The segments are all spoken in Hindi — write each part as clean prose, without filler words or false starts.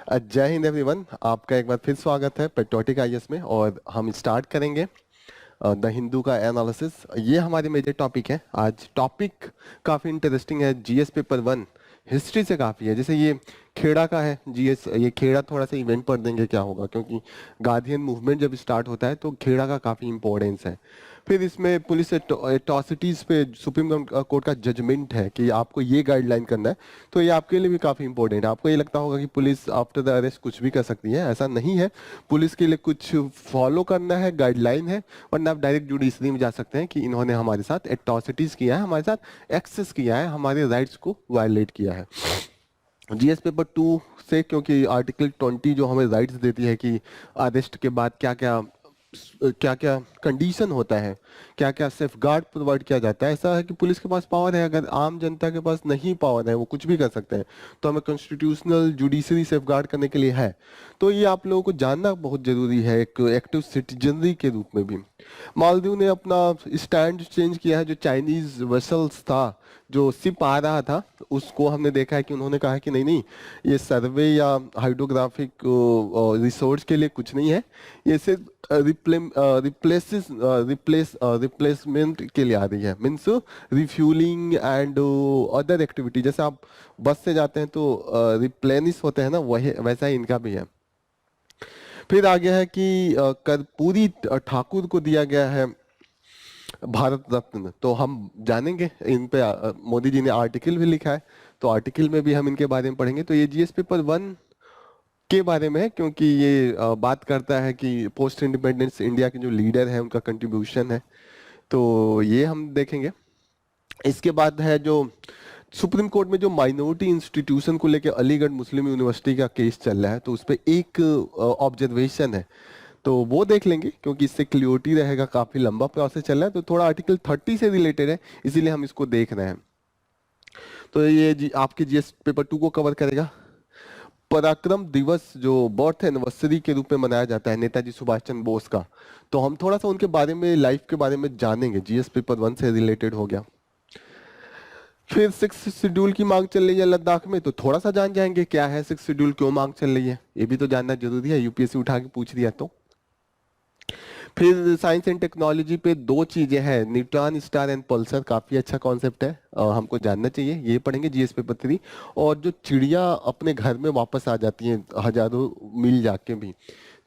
जय हिंद एवरीवन, आपका एक बार फिर स्वागत है पेट्रियोटिक आईएएस में। और हम स्टार्ट करेंगे द हिंदू का एनालिसिस। ये हमारे मेजर टॉपिक है। आज टॉपिक काफ़ी इंटरेस्टिंग है, जीएस पेपर वन हिस्ट्री से काफ़ी है। जैसे ये खेड़ा का है जीएस, ये खेड़ा थोड़ा सा इवेंट पढ़ देंगे क्या होगा, क्योंकि गांधीयन मूवमेंट जब स्टार्ट होता है तो खेड़ा का काफ़ी इंपॉर्टेंस है। फिर इसमें पुलिस एट्रॉसिटीज़ पे सुप्रीम कोर्ट का जजमेंट है कि आपको ये गाइडलाइन करना है, तो ये आपके लिए भी काफ़ी इंपॉर्टेंट है। आपको ये लगता होगा कि पुलिस आफ्टर द अरेस्ट कुछ भी कर सकती है, ऐसा नहीं है। पुलिस के लिए कुछ फॉलो करना है, गाइडलाइन है, वरना आप डायरेक्ट जुडिशरी में जा सकते हैं कि इन्होंने हमारे साथ एट्रॉसिटीज़ किया है, हमारे साथ एक्सेस किया है, हमारे राइट्स को वायलेट किया है। जीएस पेपर टू से, क्योंकि आर्टिकल 20 जो हमें राइट्स देती है कि अरेस्ट के बाद क्या क्या क्या क्या कंडीशन होता है, क्या क्या सेफ गार्ड प्रोवाइड किया जाता है। ऐसा है कि पुलिस के पास पावर है, अगर आम जनता के पास नहीं पावर है, वो कुछ भी कर सकते हैं, तो हमें कॉन्स्टिट्यूशनल जुडिशरी सेफ गार्ड करने के लिए है। तो ये आप लोगों को जानना बहुत जरूरी है एक एक्टिव सिटीजनरी के रूप में भी। मालदीव ने अपना स्टैंड चेंज किया है। जो चाइनीज वेसल्स था, जो शिप आ रहा था, उसको हमने देखा है कि उन्होंने कहा है कि नहीं नहीं, ये सर्वे या हाइड्रोग्राफिक रिसोर्स के लिए कुछ नहीं है, ये सिर्फ रिप्लेसमेंट के लिए आ रही है। Means refuelling and other activity. जैसे आप बस से जाते हैं तो रिप्लेनिश होते हैं ना, वही वैसा ही इनका भी है। फिर आ गया है कि कर्पूरी ठाकुर को दिया गया है भारत रत्न। तो हम जानेंगे इन पे, मोदी जी ने आर्टिकल भी लिखा है, तो आर्टिकल में भी हम इनके बारे में पढ़ेंगे। तो ये जीएस पेपर वन के बारे में है, क्योंकि ये बात करता है कि पोस्ट इंडिपेंडेंस इंडिया के जो लीडर है उनका कंट्रीब्यूशन है, तो ये हम देखेंगे। इसके बाद है जो सुप्रीम कोर्ट में जो माइनॉरिटी इंस्टीट्यूशन को लेकर अलीगढ़ मुस्लिम यूनिवर्सिटी का केस चल रहा है, तो उस पर एक ऑब्जर्वेशन है, तो वो देख लेंगे, क्योंकि इससे क्लियरिटी रहेगा। काफी लंबा प्रोसेस चल रहा है, तो थोड़ा आर्टिकल 30 से रिलेटेड है, इसीलिए हम इसको देख रहे हैं। तो ये आपके जीएस पेपर टू को कवर करेगा। पराक्रम दिवस जो बर्थ एनिवर्सरी के रूप में मनाया जाता है नेताजी सुभाष चंद्र बोस का, तो हम थोड़ा सा उनके बारे में, लाइफ के बारे में जानेंगे। जीएस पेपर वन से रिलेटेड हो गया। फिर सिक्स शेड्यूल की मांग चल रही है लद्दाख में, तो थोड़ा सा जान जाएंगे क्या है सिक्स शेड्यूल, क्यों मांग चल रही है, ये भी तो जानना जरूरी है, यूपीएससी उठा के पूछ दिया तो। फिर साइंस एंड टेक्नोलॉजी पे दो चीजें हैं, न्यूट्रॉन स्टार एंड पल्सर, काफी अच्छा कॉन्सेप्ट है, हमको जानना चाहिए, ये पढ़ेंगे जीएस पेपर थ्री। और जो चिड़िया अपने घर में वापस आ जाती हैं हजारों मील जाके भी,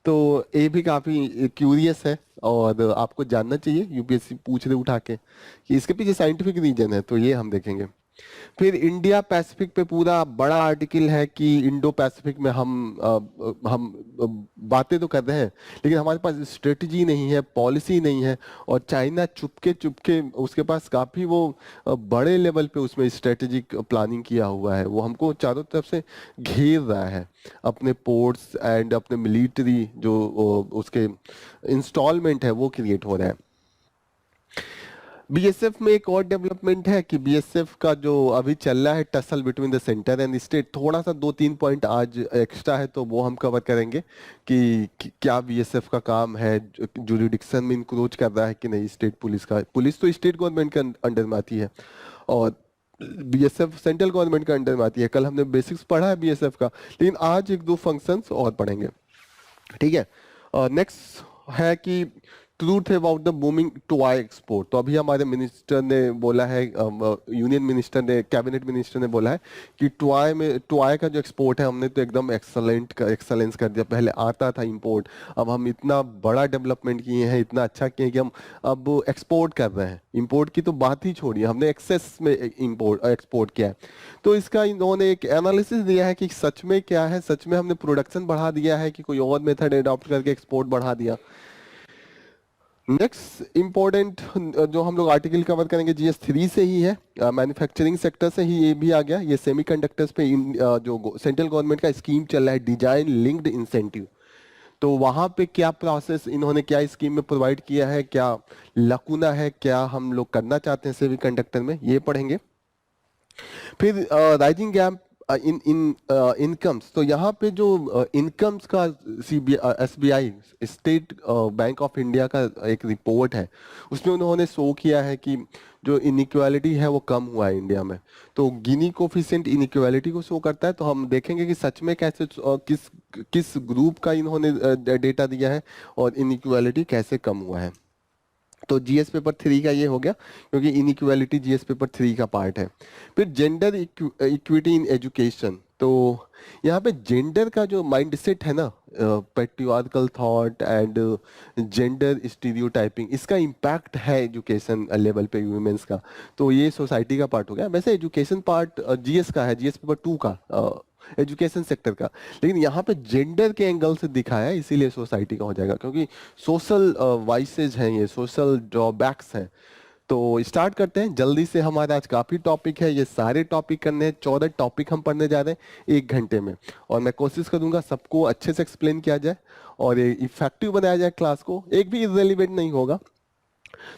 तो ये भी काफी क्यूरियस है और आपको जानना चाहिए, यूपीएससी पूछ रहे उठा के कि इसके पीछे साइंटिफिक रीजन है, तो ये हम देखेंगे। फिर इंडिया पैसिफिक पे पूरा बड़ा आर्टिकल है कि इंडो पैसिफिक में बातें तो कर रहे हैं, लेकिन हमारे पास स्ट्रेटजी नहीं है, पॉलिसी नहीं है। और चाइना चुपके चुपके, उसके पास काफी वो बड़े लेवल पे उसमें स्ट्रेटेजिक प्लानिंग किया हुआ है, वो हमको चारों तरफ से घेर रहा है। अपने पोर्ट्स एंड अपने मिलिट्री जो उसके इंस्टॉलमेंट है वो क्रिएट हो रहा है। बीएसएफ में एक और डेवलपमेंट है कि बीएसएफ का जो अभी चल रहा है tussle between the centre and state, थोड़ा सा दो तीन पॉइंट आज एक्स्ट्रा है, तो वो हम कवर करेंगे कि क्या बीएसएफ का काम है, जुरिडिक्शन में इंक्रोच कर रहा है कि नहीं स्टेट पुलिस का। पुलिस तो स्टेट गवर्नमेंट के अंडर में आती है और बीएसएफ सेंट्रल गवर्नमेंट के अंडर में आती है। कल हमने बेसिक्स पढ़ा है बीएसएफ का, लेकिन आज एक दो फंक्शंस और पढ़ेंगे, ठीक है। नेक्स्ट है कि truth about the booming toy export. तो अभी हमारे मिनिस्टर ने बोला है, यूनियन मिनिस्टर ने, कैबिनेट मिनिस्टर ने बोला है कि टॉय का जो एक्सपोर्ट है, हमने तो एकदम एक्सलेंस कर दिया। पहले आता था इंपोर्ट, अब हम इतना बड़ा डेवलपमेंट किए हैं, इतना अच्छा किए हैं कि हम अब एक्सपोर्ट कर रहे हैं। इंपोर्ट की तो बात ही छोड़िए, हमने एक्सेस में इंपोर्ट एक्सपोर्ट किया है। तो इसका इन्होंने एक एनालिसिस दिया है कि सच में क्या है, सच में हमने प्रोडक्शन बढ़ा दिया है कि कोई और मेथड अडॉप्ट करके एक्सपोर्ट बढ़ा दिया। नेक्स्ट इंपॉर्टेंट जो हम लोग आर्टिकल कवर करेंगे जीएस थ्री से ही है, मैन्युफैक्चरिंग सेक्टर से ही ये भी आ गया। ये सेमीकंडक्टर्स पे जो सेंट्रल गवर्नमेंट का स्कीम चल रहा है, डिजाइन लिंक्ड इंसेंटिव, तो वहां पे क्या प्रोसेस इन्होंने क्या स्कीम में प्रोवाइड किया है, क्या लकुना है, क्या हम लोग करना चाहते हैं सेमीकंडक्टर में, ये पढ़ेंगे। फिर rising gap in in incomes, तो यहाँ पे जो इनकम्स का SBI state bank of India का एक रिपोर्ट है, उसमें उन्होंने शो किया है कि जो इनइक्वालिटी है वो कम हुआ है इंडिया में। तो गिनी कोफिशिएंट इनइक्वालिटी को शो करता है, तो हम देखेंगे कि सच में कैसे किस किस ग्रुप का इन्होंने डेटा दिया है और इनइक्वालिटी कैसे कम हुआ है। तो जीएस पेपर 3 का ये हो गया, क्योंकि इनइक्वालिटी जीएस पेपर 3 का पार्ट है। फिर जेंडर इक्विटी इन एजुकेशन, तो यहाँ पे जेंडर का जो माइंडसेट है ना, patriarchal thought and gender stereotyping, इसका इम्पैक्ट है एजुकेशन लेवल पे वुमेन्स का। तो ये सोसाइटी का पार्ट हो गया। वैसे एजुकेशन पार्ट जीएस का है, जीएस पेपर 2 का, एजुकेशन सेक्टर का, लेकिन यहाँ पे जेंडर के एंगल से दिखाया है, इसीलिए सोसाइटी का हो जाएगा, क्योंकि सोशल वाइसेज हैं, ये सोशल ड्रॉबैक्स हैं। तो स्टार्ट करते हैं जल्दी से। हमारा आज काफी टॉपिक है, ये सारे टॉपिक करने हैं, 14 टॉपिक हम पढ़ने जा रहे हैं 1 घंटे में, और मैं कोशिश करूंगा सबको अच्छे से एक्सप्लेन किया जाए और ये इफेक्टिव बनाया जाए क्लास को, एक भी इरेलीवेंट नहीं होगा।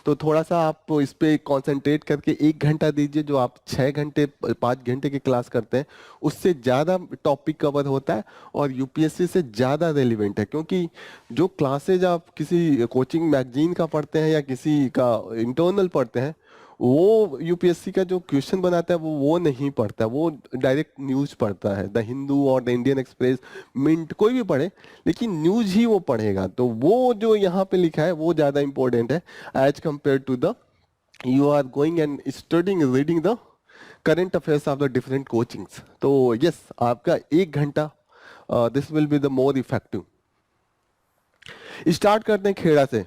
तो थोड़ा सा आप इस पे कंसंट्रेट करके 1 घंटा दीजिए, जो आप 6 घंटे 5 घंटे की क्लास करते हैं उससे ज़्यादा टॉपिक कवर होता है और यूपीएससी से ज़्यादा रेलिवेंट है, क्योंकि जो क्लासेज आप किसी कोचिंग मैगजीन का पढ़ते हैं या किसी का इंटरनल पढ़ते हैं, वो यूपीएससी का जो क्वेश्चन बनाता है वो नहीं पढ़ता, वो डायरेक्ट न्यूज पढ़ता है, द हिंदू और द इंडियन एक्सप्रेस, मिंट, कोई भी पढ़े, लेकिन न्यूज ही वो पढ़ेगा। तो वो जो यहाँ पे लिखा है वो ज्यादा इंपॉर्टेंट है as compare to the you are going and studying reading the current affairs of the different coachings. तो यस, आपका 1 घंटा this will be the more effective. Start करते हैं खेड़ा से।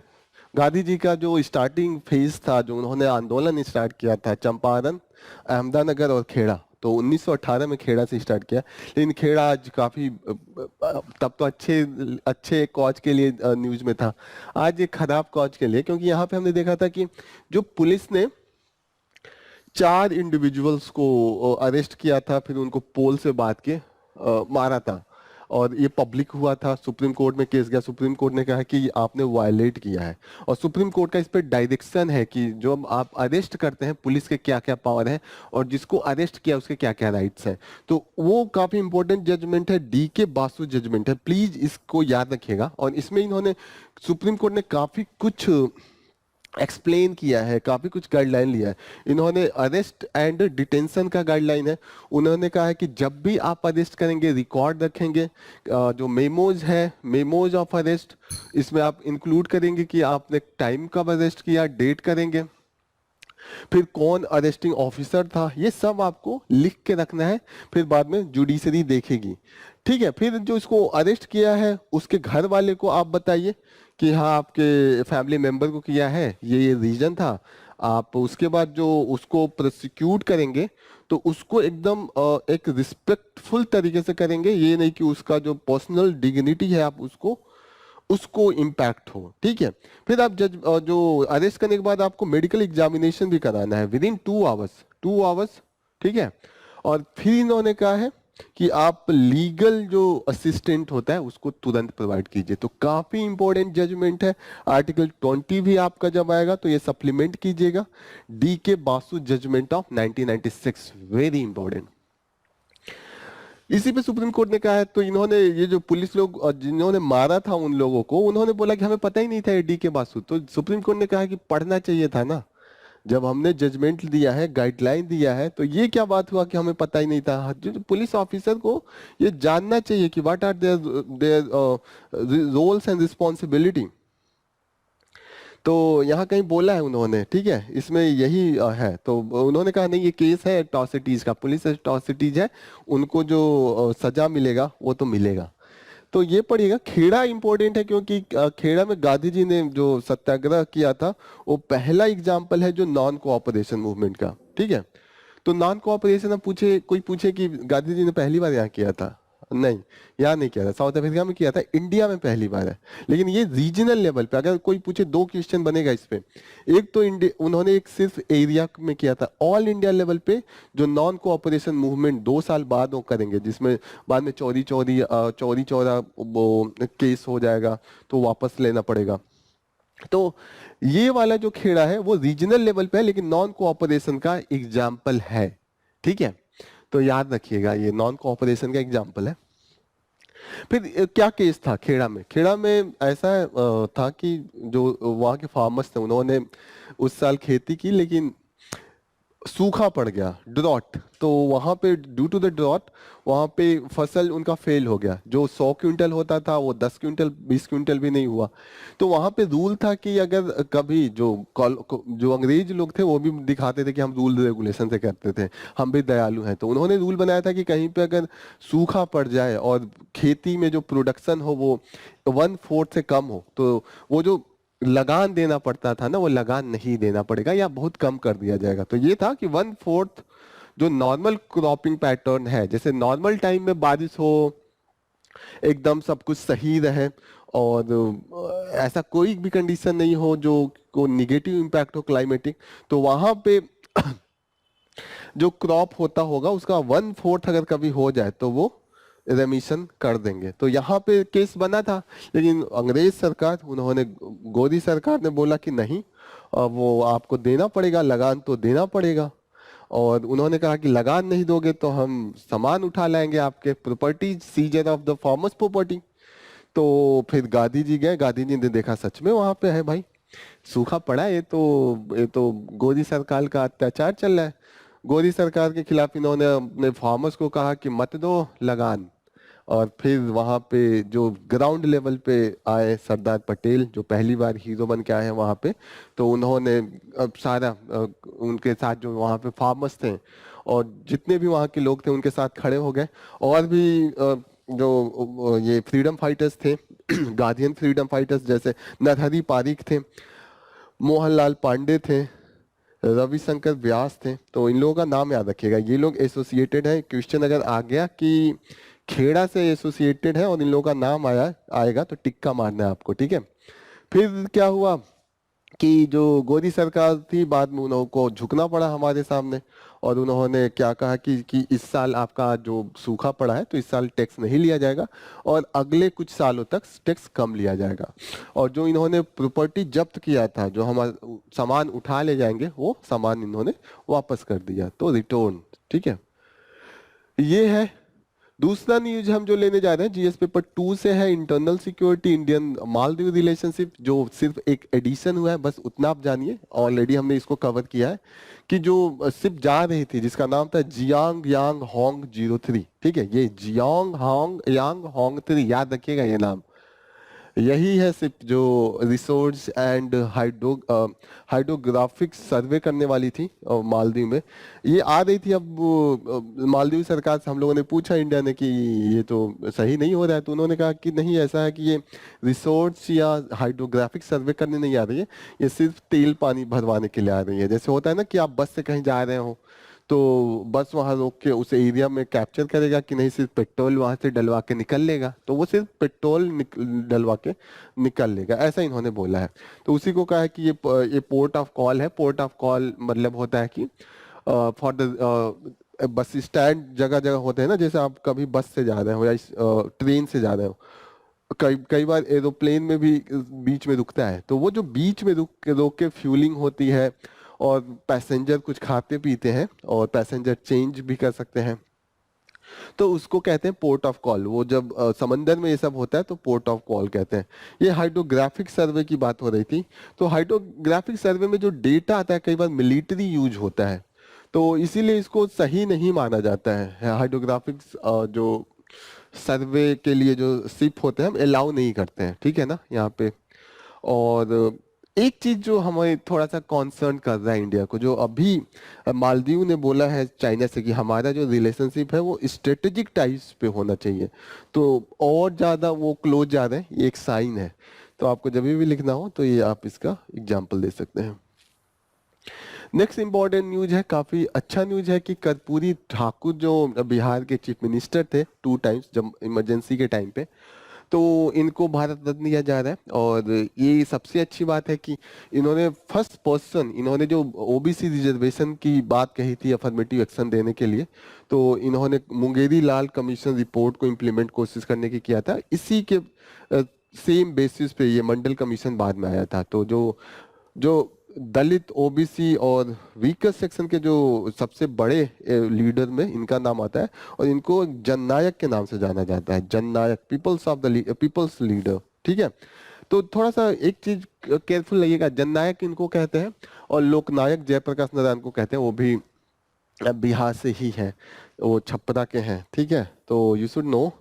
गांधी जी का जो स्टार्टिंग फेज था, जो उन्होंने आंदोलन स्टार्ट किया था, चंपारण, अहमदानगर और खेड़ा, तो 1918 में खेड़ा से स्टार्ट किया। लेकिन खेड़ा आज काफी तब तो अच्छे अच्छे कॉज के लिए न्यूज में था, आज एक खराब कॉज के लिए, क्योंकि यहाँ पे हमने देखा था कि जो पुलिस ने 4 इंडिविजुअल्स को अरेस्ट किया था, फिर उनको पोल से बांध के मारा था, और ये पब्लिक हुआ था, सुप्रीम कोर्ट में केस गया, सुप्रीम कोर्ट ने कहा कि आपने वायलेट किया है, और सुप्रीम कोर्ट का इस पर डायरेक्शन है कि जो आप अरेस्ट करते हैं पुलिस के क्या क्या पावर है और जिसको अरेस्ट किया उसके क्या क्या राइट्स हैं। तो वो काफी इंपॉर्टेंट जजमेंट है, डी के बासु जजमेंट है, प्लीज इसको याद रखिएगा। और इसमें इन्होंने, सुप्रीम कोर्ट ने काफी कुछ एक्सप्लेन किया है, काफी कुछ गाइडलाइन लिया है। इन्होंने अरेस्ट एंड डिटेंशन का गाइडलाइन है, उन्होंने कहा है कि जब भी आप अरेस्ट करेंगे रिकॉर्ड रखेंगे, जो मेमोज है, मेमोज ऑफ अरेस्ट, इसमें आप इंक्लूड करेंगे कि आपने टाइम कब अरेस्ट किया, डेट करेंगे, फिर कौन अरेस्टिंग ऑफिसर था, ये सब आपको लिख के रखना है, फिर बाद में जुडिशरी देखेगी। ठीक है, फिर जो इसको अरेस्ट किया है उसके घर वाले को आप बताइए कि हाँ आपके फैमिली मेंबर को किया है, ये रीजन था। आप उसके बाद जो उसको प्रोसिक्यूट करेंगे तो उसको एकदम एक रिस्पेक्टफुल तरीके से करेंगे, ये नहीं कि उसका जो पर्सनल डिग्निटी है आप उसको उसको इम्पैक्ट हो। ठीक है, फिर आप जज जो अरेस्ट करने के बाद आपको मेडिकल एग्जामिनेशन भी कराना है विद इन 2 आवर्स। ठीक है, और फिर इन्होंने कहा है कि आप लीगल जो असिस्टेंट होता है उसको तुरंत प्रोवाइड कीजिए। तो काफी इंपॉर्टेंट जजमेंट है। आर्टिकल 20 भी आपका जब आएगा तो ये सप्लीमेंट कीजिएगा, D K Basu judgment of 1996, very important. इसी पे सुप्रीम कोर्ट ने कहा है, तो इन्होंने ये जो पुलिस लोग जिन्होंने मारा था उन लोगों को, उन्होंने बोला कि हमें पता ही नहीं था ये डी के बासु। तो सुप्रीम कोर्ट ने कहा कि पढ़ना चाहिए था ना, जब हमने जजमेंट दिया है, गाइडलाइन दिया है, तो ये क्या बात हुआ कि हमें पता ही नहीं था। जो पुलिस ऑफिसर को ये जानना चाहिए कि what are their roles and responsibility. तो यहाँ कहीं बोला है उन्होंने, ठीक है, इसमें यही है। तो उन्होंने कहा नहीं, ये केस है एट्रॉसिटीज का, पुलिस एट्रॉसिटीज है, उनको जो सजा मिलेगा वो तो मिलेगा। तो ये पढ़िएगा। खेड़ा इंपॉर्टेंट है क्योंकि खेड़ा में गांधी जी ने जो सत्याग्रह किया था वो पहला एग्जाम्पल है जो नॉन कोऑपरेशन मूवमेंट का। ठीक है, तो नॉन कोऑपरेशन, अब कोई पूछे कि गांधी जी ने पहली बार यहाँ किया था, नहीं, यहाँ नहीं किया था, साउथ अफ्रीका में किया था, इंडिया में पहली बार है। लेकिन ये रीजनल लेवल पे, अगर कोई पूछे 2 क्वेश्चन बनेगा इस पे। एक तो उन्होंने एक सिर्फ एरिया में किया था, ऑल इंडिया लेवल पे जो नॉन कोऑपरेशन मूवमेंट 2 साल बाद वो करेंगे, जिसमें बाद में चौरी चौरा केस हो जाएगा तो वापस लेना पड़ेगा। तो ये वाला जो खेड़ा है वो रीजनल लेवल पे है, लेकिन नॉन कोऑपरेशन का एग्जाम्पल है। ठीक है, तो याद रखिएगा ये नॉन कोऑपरेशन का एग्जाम्पल है। फिर क्या केस था खेड़ा में? खेड़ा में ऐसा था कि जो वहाँ के फार्मर्स थे उन्होंने उस साल खेती की, लेकिन सूखा पड़ गया, ड्रॉट। तो वहां पे ड्यू टू द ड्रॉट वहां पे फसल उनका फेल हो गया। जो 100 क्विंटल होता था वो 10 क्विंटल 20 क्विंटल भी नहीं हुआ। तो वहां पे रूल था कि अगर कभी जो अंग्रेज लोग थे वो भी दिखाते थे कि हम रूल रेगुलेशन से करते थे, हम भी दयालु हैं, तो उन्होंने रूल बनाया था कि कहीं पे अगर सूखा पड़ जाए और खेती में जो प्रोडक्शन हो वो 1/4 से कम हो, तो वो जो लगान देना पड़ता था ना, वो लगान नहीं देना पड़ेगा या बहुत कम कर दिया जाएगा। तो ये था कि 1/4 जो नॉर्मल क्रॉपिंग पैटर्न है, जैसे नॉर्मल टाइम में बारिश हो, एकदम सब कुछ सही रहे और ऐसा कोई भी कंडीशन नहीं हो जो को निगेटिव इम्पैक्ट हो क्लाइमेटिक, तो वहां पे जो क्रॉप होता होगा उसका 1/4 अगर कभी हो जाए तो वो रेमिशन कर देंगे। तो यहाँ पे केस बना था, लेकिन अंग्रेज सरकार, उन्होंने गोदी सरकार ने बोला कि नहीं, वो आपको देना पड़ेगा, लगान तो देना पड़ेगा। और उन्होंने कहा कि लगान नहीं दोगे तो हम सामान उठा लाएंगे आपके, property scissor of the farmers property. तो फिर गांधी जी गए, गांधी जी ने देखा सच में वहां पे है भाई, सूखा पड़ा है, ये तो गोदी सरकार का अत्याचार चल रहा है। गोदी सरकार के खिलाफ इन्होंने अपने फार्मर्स को कहा कि मत दो लगान। और फिर वहां पे जो ग्राउंड लेवल पे आए सरदार पटेल, जो पहली बार हीरो बन के आए हैं वहां पे, तो उन्होंने अब सारा उनके साथ जो वहां पे फार्मर्स थे और जितने भी वहां के लोग थे उनके साथ खड़े हो गए। और भी जो ये फ्रीडम फाइटर्स थे गार्जियन फ्रीडम फाइटर्स, जैसे नरहरि पारिक थे, मोहनलाल पांडे थे, रविशंकर व्यास थे। तो इन लोगों का नाम याद रखिएगा, ये लोग एसोसिएटेड है। क्वेश्चन अगर आ गया कि खेड़ा से एसोसिएटेड है और इन लोगों का नाम आएगा तो टिक्का मारना है आपको, ठीक है। फिर क्या हुआ कि जो गोदी सरकार थी, बाद में उनको झुकना पड़ा हमारे सामने और उन्होंने क्या कहा कि इस साल आपका जो सूखा पड़ा है तो इस साल टैक्स नहीं लिया जाएगा और अगले कुछ सालों तक टैक्स कम लिया जाएगा। और जो इन्होंने प्रॉपर्टी जब्त किया था, जो हमारा सामान उठा ले जाएंगे, वो सामान इन्होंने वापस कर दिया, तो रिटर्न, ठीक है। ये है दूसरा न्यूज हम जो लेने जा रहे हैं जीएस पेपर 2 से है, internal security Indian Maldives relationship, जो सिर्फ एक एडिशन हुआ है, बस उतना आप जानिए। ऑलरेडी हमने इसको कवर किया है कि जो शिप जा रही थी जिसका नाम था जियांग यांग होंग 03, ठीक है, ये जियांग हांग यांग होंग 3, याद रखिएगा ये नाम। यही है सिर्फ जो रिसोर्स एंड हाइड्रोग्राफिक सर्वे करने वाली थी मालदीव में। ये आ रही थी। अब मालदीव सरकार से हम लोगों ने पूछा इंडिया ने कि ये तो सही नहीं हो रहा है, तो उन्होंने कहा कि नहीं, ऐसा है कि ये रिसोर्स या हाइड्रोग्राफिक सर्वे करने नहीं आ रही है, ये सिर्फ तेल पानी भरवाने के लिए आ रही है। जैसे होता है ना कि आप बस से कहीं जा रहे हो तो बस वहां रोक के उस एरिया में कैप्चर करेगा कि नहीं, सिर्फ पेट्रोल वहां से डलवा के निकल लेगा, तो वो सिर्फ पेट्रोल डलवा के निकल लेगा, ऐसा इन्होंने बोला है। तो उसी को कहा है कि ये पोर्ट ऑफ कॉल है। पोर्ट ऑफ कॉल मतलब होता है कि फॉर द बस स्टैंड जगह जगह होते हैं ना, जैसे आप कभी बस से जा रहे हो या ट्रेन से जा रहे हो, कई कई बार एरोप्लेन में भी बीच में रुकता है, तो वो जो बीच में रोक के फ्यूलिंग होती है और पैसेंजर कुछ खाते पीते हैं और पैसेंजर चेंज भी कर सकते हैं, तो उसको कहते हैं पोर्ट ऑफ कॉल। वो जब समंदर में ये सब होता है तो पोर्ट ऑफ कॉल कहते हैं। ये हाइड्रोग्राफिक सर्वे की बात हो रही थी। तो हाइड्रोग्राफिक सर्वे में जो डेटा आता है कई बार मिलिट्री यूज होता है, तो इसीलिए इसको सही नहीं माना जाता है। हाइड्रोग्राफिक जो सर्वे के लिए जो शिप होते हैं हम अलाउ नहीं करते हैं, ठीक है ना यहाँ पे। और एक चीज जो हमें थोड़ा सा कॉन्सर्न कर रहा है इंडिया को, जो अभी मालदीव ने बोला है चाइना से कि हमारा जो रिलेशनशिप है वो स्ट्रेटेजिक टाइप्स पे होना चाहिए, तो और ज्यादा वो क्लोज जा रहे हैं, ये एक साइन है। तो आपको जब भी लिखना हो तो ये आप इसका एग्जाम्पल दे सकते हैं। नेक्स्ट इंपॉर्टेंट न्यूज है, काफी अच्छा न्यूज है कि कर्पूरी ठाकुर जो बिहार के चीफ मिनिस्टर थे 2 टाइम्स जब इमरजेंसी के टाइम पे, तो इनको भारत रत्न दिया जा रहा है। और ये सबसे अच्छी बात है कि इन्होंने फर्स्ट पर्सन, इन्होंने जो ओबीसी रिजर्वेशन की बात कही थी अफर्मेटिव एक्शन देने के लिए, तो इन्होंने मुंगेरी लाल कमीशन रिपोर्ट को इम्प्लीमेंट कोशिश करने की किया था। इसी के सेम बेसिस पे ये मंडल कमीशन बाद में आया था। तो जो जो दलित, ओबीसी और वीकर सेक्शन के जो सबसे बड़े लीडर में इनका नाम आता है, और इनको जननायक के नाम से जाना जाता है। जननायक, people's of the people's leader. ठीक है, तो थोड़ा सा एक चीज केयरफुल रहिएगा, जननायक इनको कहते हैं, और लोकनायक जयप्रकाश नारायण को कहते हैं, वो भी बिहार से ही है, वो छपरा के हैं। ठीक है, तो यू शुड नो।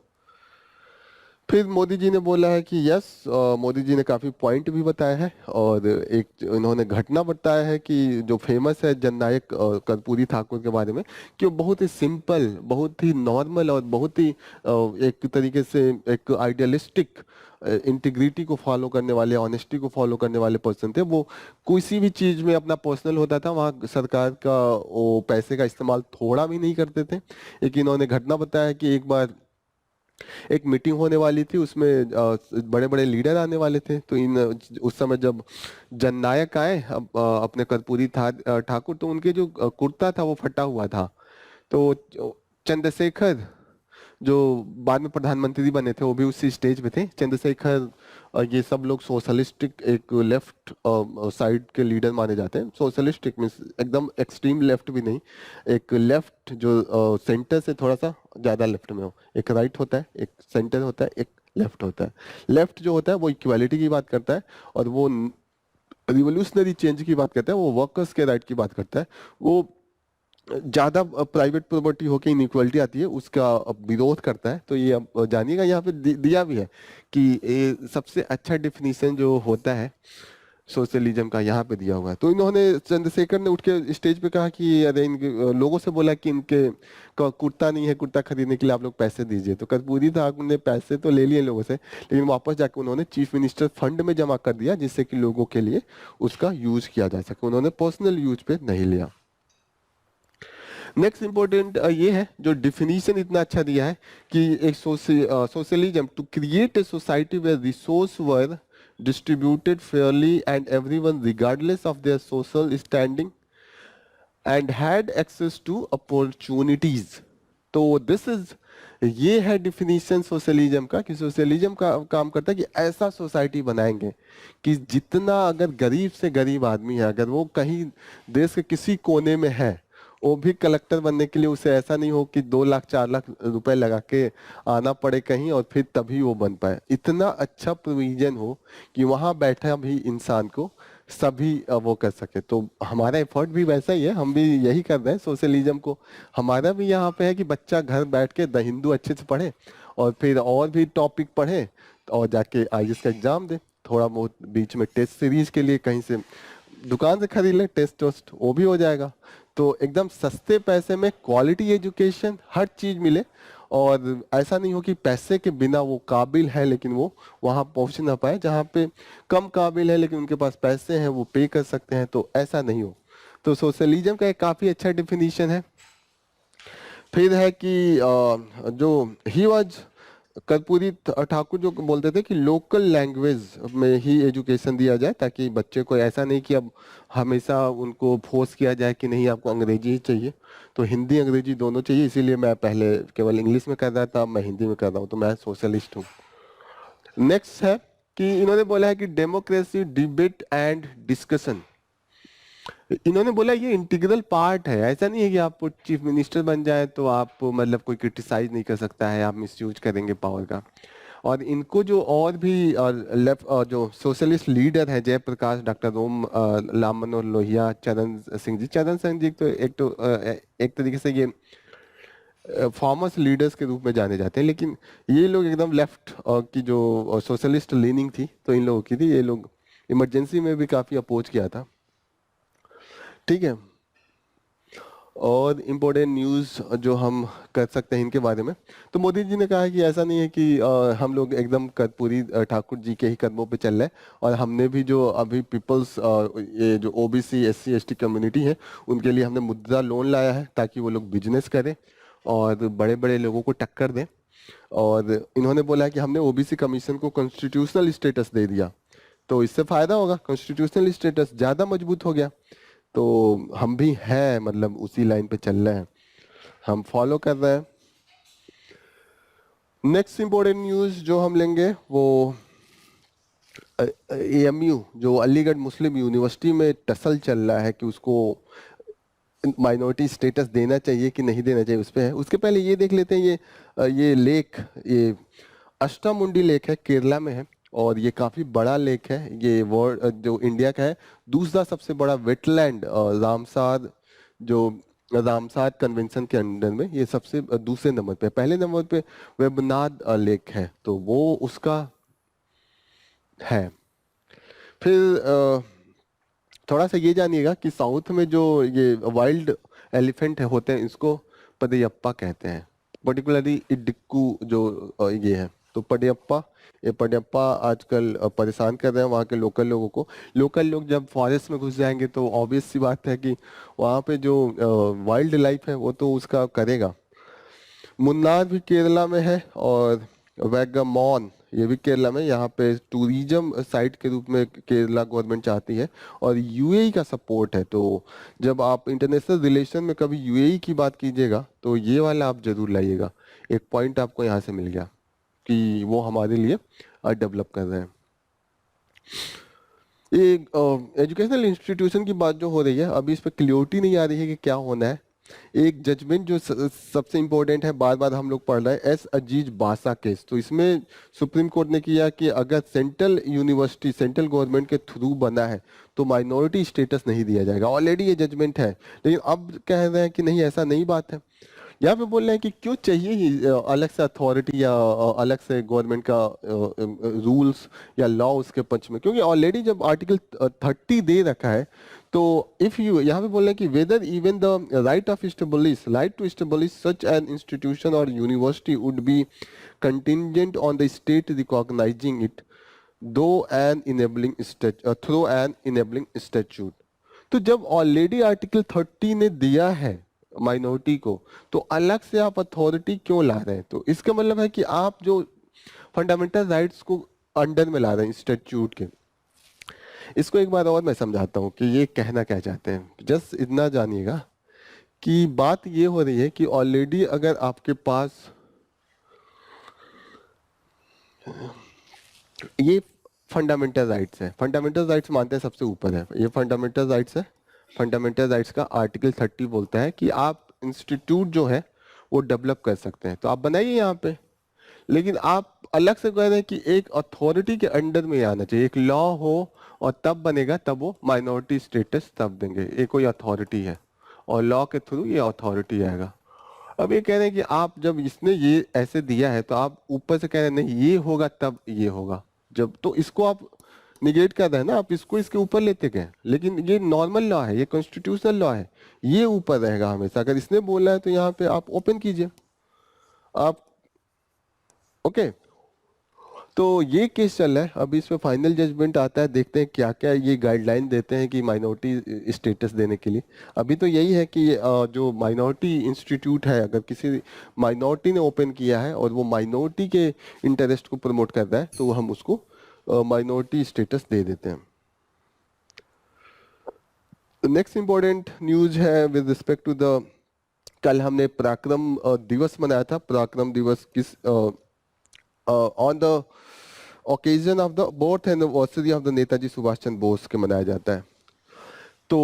फिर मोदी जी ने बोला है कि यस, मोदी जी ने काफी पॉइंट भी बताया है, और एक इन्होंने घटना बताया है कि जो फेमस है जननायक कर्पूरी ठाकुर के बारे में, कि वो बहुत ही सिंपल, बहुत ही नॉर्मल, और बहुत ही एक तरीके से एक आइडियलिस्टिक इंटीग्रिटी को फॉलो करने वाले, ऑनेस्टी को फॉलो करने वाले पर्सन थे। वो किसी भी चीज में अपना पर्सनल होता था, वहाँ सरकार का वो पैसे का इस्तेमाल थोड़ा भी नहीं करते थे। एक इन्होंने घटना बताया है कि एक बार एक मीटिंग होने वाली थी, उसमें बड़े बड़े लीडर आने वाले थे, तो इन उस समय जब जननायक आए अपने कर्पूरी ठाकुर, तो उनके जो कुर्ता था वो फटा हुआ था। तो चंद्रशेखर, जो बाद में प्रधानमंत्री बने थे, वो भी उसी स्टेज पे थे, चंद्रशेखर, ये सब लोग सोशलिस्टिक, एक लेफ्ट साइड के लीडर माने जाते हैं। सोशलिस्टिक मीन्स एकदम एक्सट्रीम लेफ्ट भी नहीं, एक लेफ्ट जो सेंटर से थोड़ा सा ज्यादा लेफ्ट में हो। एक राइट होता है, एक सेंटर होता है, एक लेफ्ट होता है। लेफ्ट जो होता है वो इक्वालिटी की बात करता है, और वो रिवोल्यूशनरी चेंज की बात करता है, वो वर्कर्स के राइट की बात करता है। वो ज्यादा प्राइवेट प्रॉपर्टी होके इनइक्वालिटी आती है, उसका विरोध करता है। तो ये अब जानिएगा, यहाँ पे दिया भी है कि ये सबसे अच्छा डिफिनीशन जो होता है सोशलिज्म का, यहाँ पे दिया हुआ है। तो इन्होंने, चंद्रशेखर ने उठ के स्टेज पे कहा कि अरे इनके लोगों से बोला कि इनके कुर्ता नहीं है, कुर्ता खरीदने के लिए आप लोग पैसे दीजिए। तो कर्पूरी ठाकुर ने पैसे तो ले लिए लोगों से, लेकिन वापस जाके उन्होंने चीफ मिनिस्टर फंड में जमा कर दिया, जिससे कि लोगों के लिए उसका यूज किया जा सके। उन्होंने पर्सनल यूज पे नहीं लिया। नेक्स्ट इंपॉर्टेंट ये है, जो डिफिनीशन इतना अच्छा दिया है कि एक socialism to create a society where resource were distributed fairly and everyone regardless of their social standing and had access to opportunities. तो दिस इज, ये है डिफिनीशन सोशलिज्म का, कि सोशलिज्म का काम करता है कि ऐसा सोसाइटी बनाएंगे कि जितना, अगर गरीब से गरीब आदमी है, अगर वो कहीं देश के किसी कोने में है, वो भी कलेक्टर बनने के लिए उसे ऐसा नहीं हो कि 2 लाख 4 लाख रुपए लगा के आना पड़े कहीं और फिर तभी वो बन पाए। इतना अच्छा प्रोविजन हो कि वहां बैठा भी इंसान को सभी वो कर सके। तो हमारा एफर्ट भी वैसा ही है, हम भी यही कर रहे हैं सोशलिज्म को। हमारा भी यहाँ पे है कि बच्चा घर बैठ के द हिंदू अच्छे से पढ़े, और फिर और भी टॉपिक पढ़े, और जाके आईएएस का एग्जाम दे। थोड़ा बहुत बीच में टेस्ट सीरीज के लिए कहीं से दुकान से खरीद ले टेस्ट टोस्ट, वो भी हो जाएगा। तो एकदम सस्ते पैसे में क्वालिटी एजुकेशन, हर चीज मिले, और ऐसा नहीं हो कि पैसे के बिना वो काबिल है लेकिन वो वहां पहुंच ना पाए, जहाँ पे कम काबिल है लेकिन उनके पास पैसे हैं, वो पे कर सकते हैं, तो ऐसा नहीं हो। तो सोशलिज्म का एक काफी अच्छा डिफिनीशन है। फिर है कि जो ही वॉज, कर्पूरी ठाकुर जो बोलते थे कि लोकल लैंग्वेज में ही एजुकेशन दिया जाए, ताकि बच्चे को ऐसा नहीं कि अब हमेशा उनको फोर्स किया जाए कि नहीं आपको अंग्रेजी ही चाहिए। तो हिंदी अंग्रेजी दोनों चाहिए, इसीलिए मैं पहले केवल इंग्लिश में कर रहा था, अब मैं हिंदी में कर रहा हूँ, तो मैं सोशलिस्ट हूँ। नेक्स्ट है कि इन्होंने बोला है कि डेमोक्रेसी, डिबेट एंड डिस्कशन, इन्होंने बोला ये इंटीग्रल पार्ट है। ऐसा नहीं है कि आप चीफ मिनिस्टर बन जाए तो आप मतलब कोई क्रिटिसाइज नहीं कर सकता है, आप मिसयूज करेंगे पावर का। और इनको जो और भी लेफ्ट जो सोशलिस्ट लीडर है, जयप्रकाश, डॉक्टर राम मनोहर लोहिया, चरण सिंह जी, चरण सिंह जी तो एक तरीके से ये फॉर्मर्स लीडर्स के रूप में जाने जाते हैं, लेकिन ये लोग एकदम लेफ्ट की जो सोशलिस्ट लीनिंग थी, तो इन लोगों की थी। ये लोग इमरजेंसी में भी काफी अपोज किया था। ठीक है, और इम्पोर्टेंट न्यूज़ जो हम कर सकते हैं इनके बारे में, तो मोदी जी ने कहा है कि ऐसा नहीं है कि हम लोग एकदम कर्पूरी ठाकुर जी के ही कदमों पे चल रहे हैं, और हमने भी जो अभी पीपल्स, ये जो ओबीसी एससी एसटी कम्युनिटी है, उनके लिए हमने मुद्रा लोन लाया है, ताकि वो लोग बिजनेस करें और बड़े बड़े लोगों को टक्कर दें। और इन्होंने बोला है कि हमने ओबीसी कमीशन को कॉन्स्टिट्यूशनल स्टेटस दे दिया, तो इससे फायदा होगा, कॉन्स्टिट्यूशनल स्टेटस ज़्यादा मजबूत हो गया। तो हम भी हैं, मतलब उसी लाइन पे चल रहे हैं, हम फॉलो कर रहे हैं। नेक्स्ट इंपॉर्टेंट न्यूज जो हम लेंगे वो AMU जो अलीगढ़ मुस्लिम यूनिवर्सिटी में टसल चल रहा है कि उसको माइनॉरिटी स्टेटस देना चाहिए कि नहीं देना चाहिए, उस पे है। उसके पहले ये देख लेते हैं, ये लेक, ये अष्टामुंडी लेक है, केरला में है, और ये काफी बड़ा लेक है। ये वर्ल्ड जो इंडिया का है दूसरा सबसे बड़ा वेटलैंड, रामसार, जो रामसार कन्वेंशन के अंडर में ये सबसे दूसरे नंबर पे। पहले नंबर पे वेबनाड लेक है, तो वो उसका है। फिर थोड़ा सा ये जानिएगा कि साउथ में जो ये वाइल्ड एलिफेंट है होते हैं, इसको पदयप्पा कहते हैं। पर्टिकुलरली इडिक्कू जो ये है, तो पडयप्पा, ये पडयप्पा आजकल परेशान कर रहे हैं वहाँ के लोकल लोगों को। लोकल लोग जब फॉरेस्ट में घुस जाएंगे तो ऑब्वियस सी बात है कि वहाँ पे जो वाइल्ड लाइफ है वो तो उसका करेगा। मुन्नार भी केरला में है, और वैगमॉन ये भी केरला में। यहाँ पे टूरिज्म साइट के रूप में केरला गवर्नमेंट चाहती है, और यूएई का सपोर्ट है। तो जब आप इंटरनेशनल रिलेशन में कभी यूएई की बात कीजिएगा तो ये वाला आप जरूर लाइएगा। एक पॉइंट आपको यहाँ से मिल गया कि वो हमारे लिए डेवलप कर रहे हैं। ये एजुकेशनल इंस्टीट्यूशन की बात जो हो रही है, अभी इस पर क्लियरिटी नहीं आ रही है कि क्या होना है। एक जजमेंट जो सबसे इम्पोर्टेंट है, बार बार हम लोग पढ़ रहे हैं, एस अजीज बासा केस। तो इसमें सुप्रीम कोर्ट ने किया कि अगर सेंट्रल यूनिवर्सिटी सेंट्रल गवर्नमेंट के थ्रू बना है तो माइनॉरिटी स्टेटस नहीं दिया जाएगा। ऑलरेडी ये जजमेंट है, लेकिन अब कह रहे हैं कि नहीं, ऐसा नहीं बात है। यहाँ पे बोल रहे हैं कि क्यों चाहिए ही अलग से अथॉरिटी या अलग से गवर्नमेंट का रूल्स या लॉ उसके पक्ष में, क्योंकि ऑलरेडी जब आर्टिकल 30 दे रखा है। तो इफ यू, यहाँ पे बोल रहे हैं कि whether even the right to establish such an institution और university would be contingent on the state recognising it though an enabling through an enabling statute. तो जब ऑलरेडी आर्टिकल 30 ने दिया है माइनॉरिटी को, तो अलग से आप अथॉरिटी क्यों ला रहे हैं? तो इसका मतलब है कि आप जो फंडामेंटल राइट्स को अंडर में ला रहे हैं स्टैट्यूट के। इसको एक बार और मैं समझाता हूँ कि ये कहना क्या चाहते हैं। जस्ट इतना जानिएगा कि बात ये हो रही है कि ऑलरेडी अगर आपके पास ये फंडामेंटल राइट्स है, फंडामेंटल राइट्स मानते हैं सबसे ऊपर है, ये फंडामेंटल राइट्स है। फंडामेंटल राइट्स का आर्टिकल 30 बोलता है कि आप इंस्टीट्यूट जो है वो डेवलप कर सकते हैं, तो आप बनाइए यहाँ पे। लेकिन आप अलग से कह रहे हैं कि एक अथॉरिटी के अंडर में आना चाहिए, एक लॉ हो और तब बनेगा, तब वो माइनॉरिटी स्टेटस तब देंगे। ये कोई अथॉरिटी है और लॉ के थ्रू ये अथॉरिटी आएगा। अब ये कह रहे हैं कि आप जब इसने ये ऐसे दिया है तो आप ऊपर से कह रहे हैं नहीं ये होगा तब ये होगा, जब तो इसको आप निगेट कर रहे हैं ना, आप इसको इसके ऊपर लेते गए। लेकिन ये नॉर्मल लॉ है, ये कॉन्स्टिट्यूशनल लॉ है, ये ऊपर रहेगा हमेशा। अगर इसने बोला है तो यहाँ पे आप ओपन कीजिए आप। ओके, तो ये केस चल रहा है, अभी इसमें फाइनल जजमेंट आता है, देखते हैं क्या क्या ये गाइडलाइन देते हैं कि माइनॉरिटी स्टेटस देने के लिए। अभी तो यही है कि जो माइनॉरिटी इंस्टीट्यूट है, अगर किसी माइनॉरिटी ने ओपन किया है और वो माइनॉरिटी के इंटरेस्ट को प्रमोट कर रहा है तो हम उसको माइनॉरिटी स्टेटस दे देते हैं। नेक्स्ट इंपॉर्टेंट न्यूज है विद रिस्पेक्ट टू द, कल हमने पराक्रम दिवस मनाया था। पराक्रम दिवस किस on the occasion of the birth anniversary of the Netaji Subhash Chandra Bose के मनाया जाता है। तो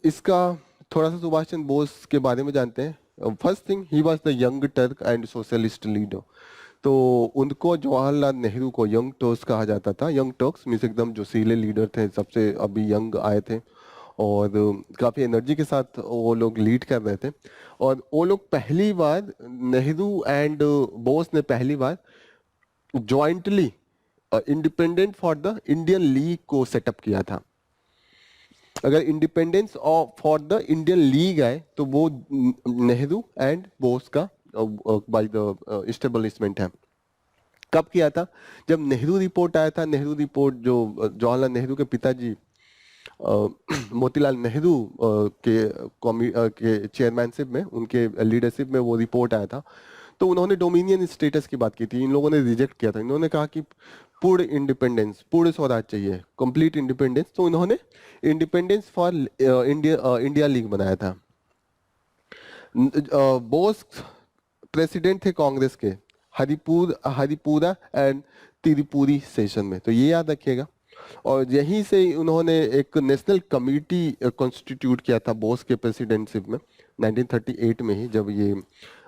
इसका थोड़ा सा सुभाष चंद्र बोस के बारे में जानते हैं। First thing, he was the young Turk and socialist leader. तो उनको जवाहरलाल नेहरू को यंग टर्क्स कहा जाता था। यंग टर्क्स मीन्स एकदम जोशीले लीडर थे, सबसे अभी यंग आए थे, और काफ़ी एनर्जी के साथ वो लोग लीड कर रहे थे। और वो लोग पहली बार, नेहरू एंड बोस ने पहली बार jointly independent for the Indian league को सेटअप किया था। अगर independence for the Indian league आए तो वो नेहरू एंड बोस का बाय द इस्टेब्लिशमेंट है। कब किया था? जब नेहरू रिपोर्ट आया था। नेहरू रिपोर्ट जो जवाहरलाल नेहरू के पिताजी मोतीलाल नेहरू के चेयरमैनशिप में, उनके लीडरशिप में वो रिपोर्ट आया था। तो उन्होंने डोमिनियन स्टेटस की बात की थी, इन लोगों ने रिजेक्ट किया था। इन्होंने कहा कि पूर्ण इंडिपेंडेंस, पूर्ण स्वराज चाहिए, कंप्लीट इंडिपेंडेंस। तो इन्होंने इंडिपेंडेंस फॉर इंडिया लीग बनाया था। बोस प्रेसिडेंट थे कांग्रेस के हरिपुरा एंड त्रिपुरी सेशन में, तो ये याद रखिएगा। और यहीं से उन्होंने एक नेशनल कमिटी कॉन्स्टिट्यूट किया था बोस के प्रेसिडेंटशिप में 1938 में ही, जब ये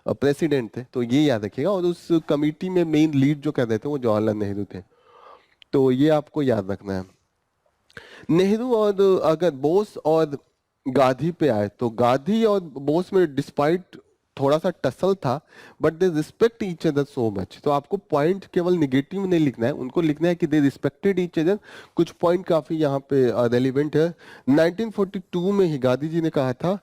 प्रेसिडेंट थे। तो ये याद रखिएगा। और उस कमिटी में मेन लीड जो कर रहे थे वो जवाहरलाल नेहरू थे। तो ये आपको याद रखना है। नेहरू और अगर बोस और गांधी पे आए तो गांधी और बोस में डिस्पाइट थोड़ा सा टसल था, but they respect each other so much. तो आपको पॉइंट केवल निगेटिव नहीं लिखना है, उनको लिखना है कि दे रिस्पेक्टेड ईच अदर। कुछ पॉइंट काफी यहाँ पे रेलिवेंट है। 1942 में ही गांधी जी ने कहा था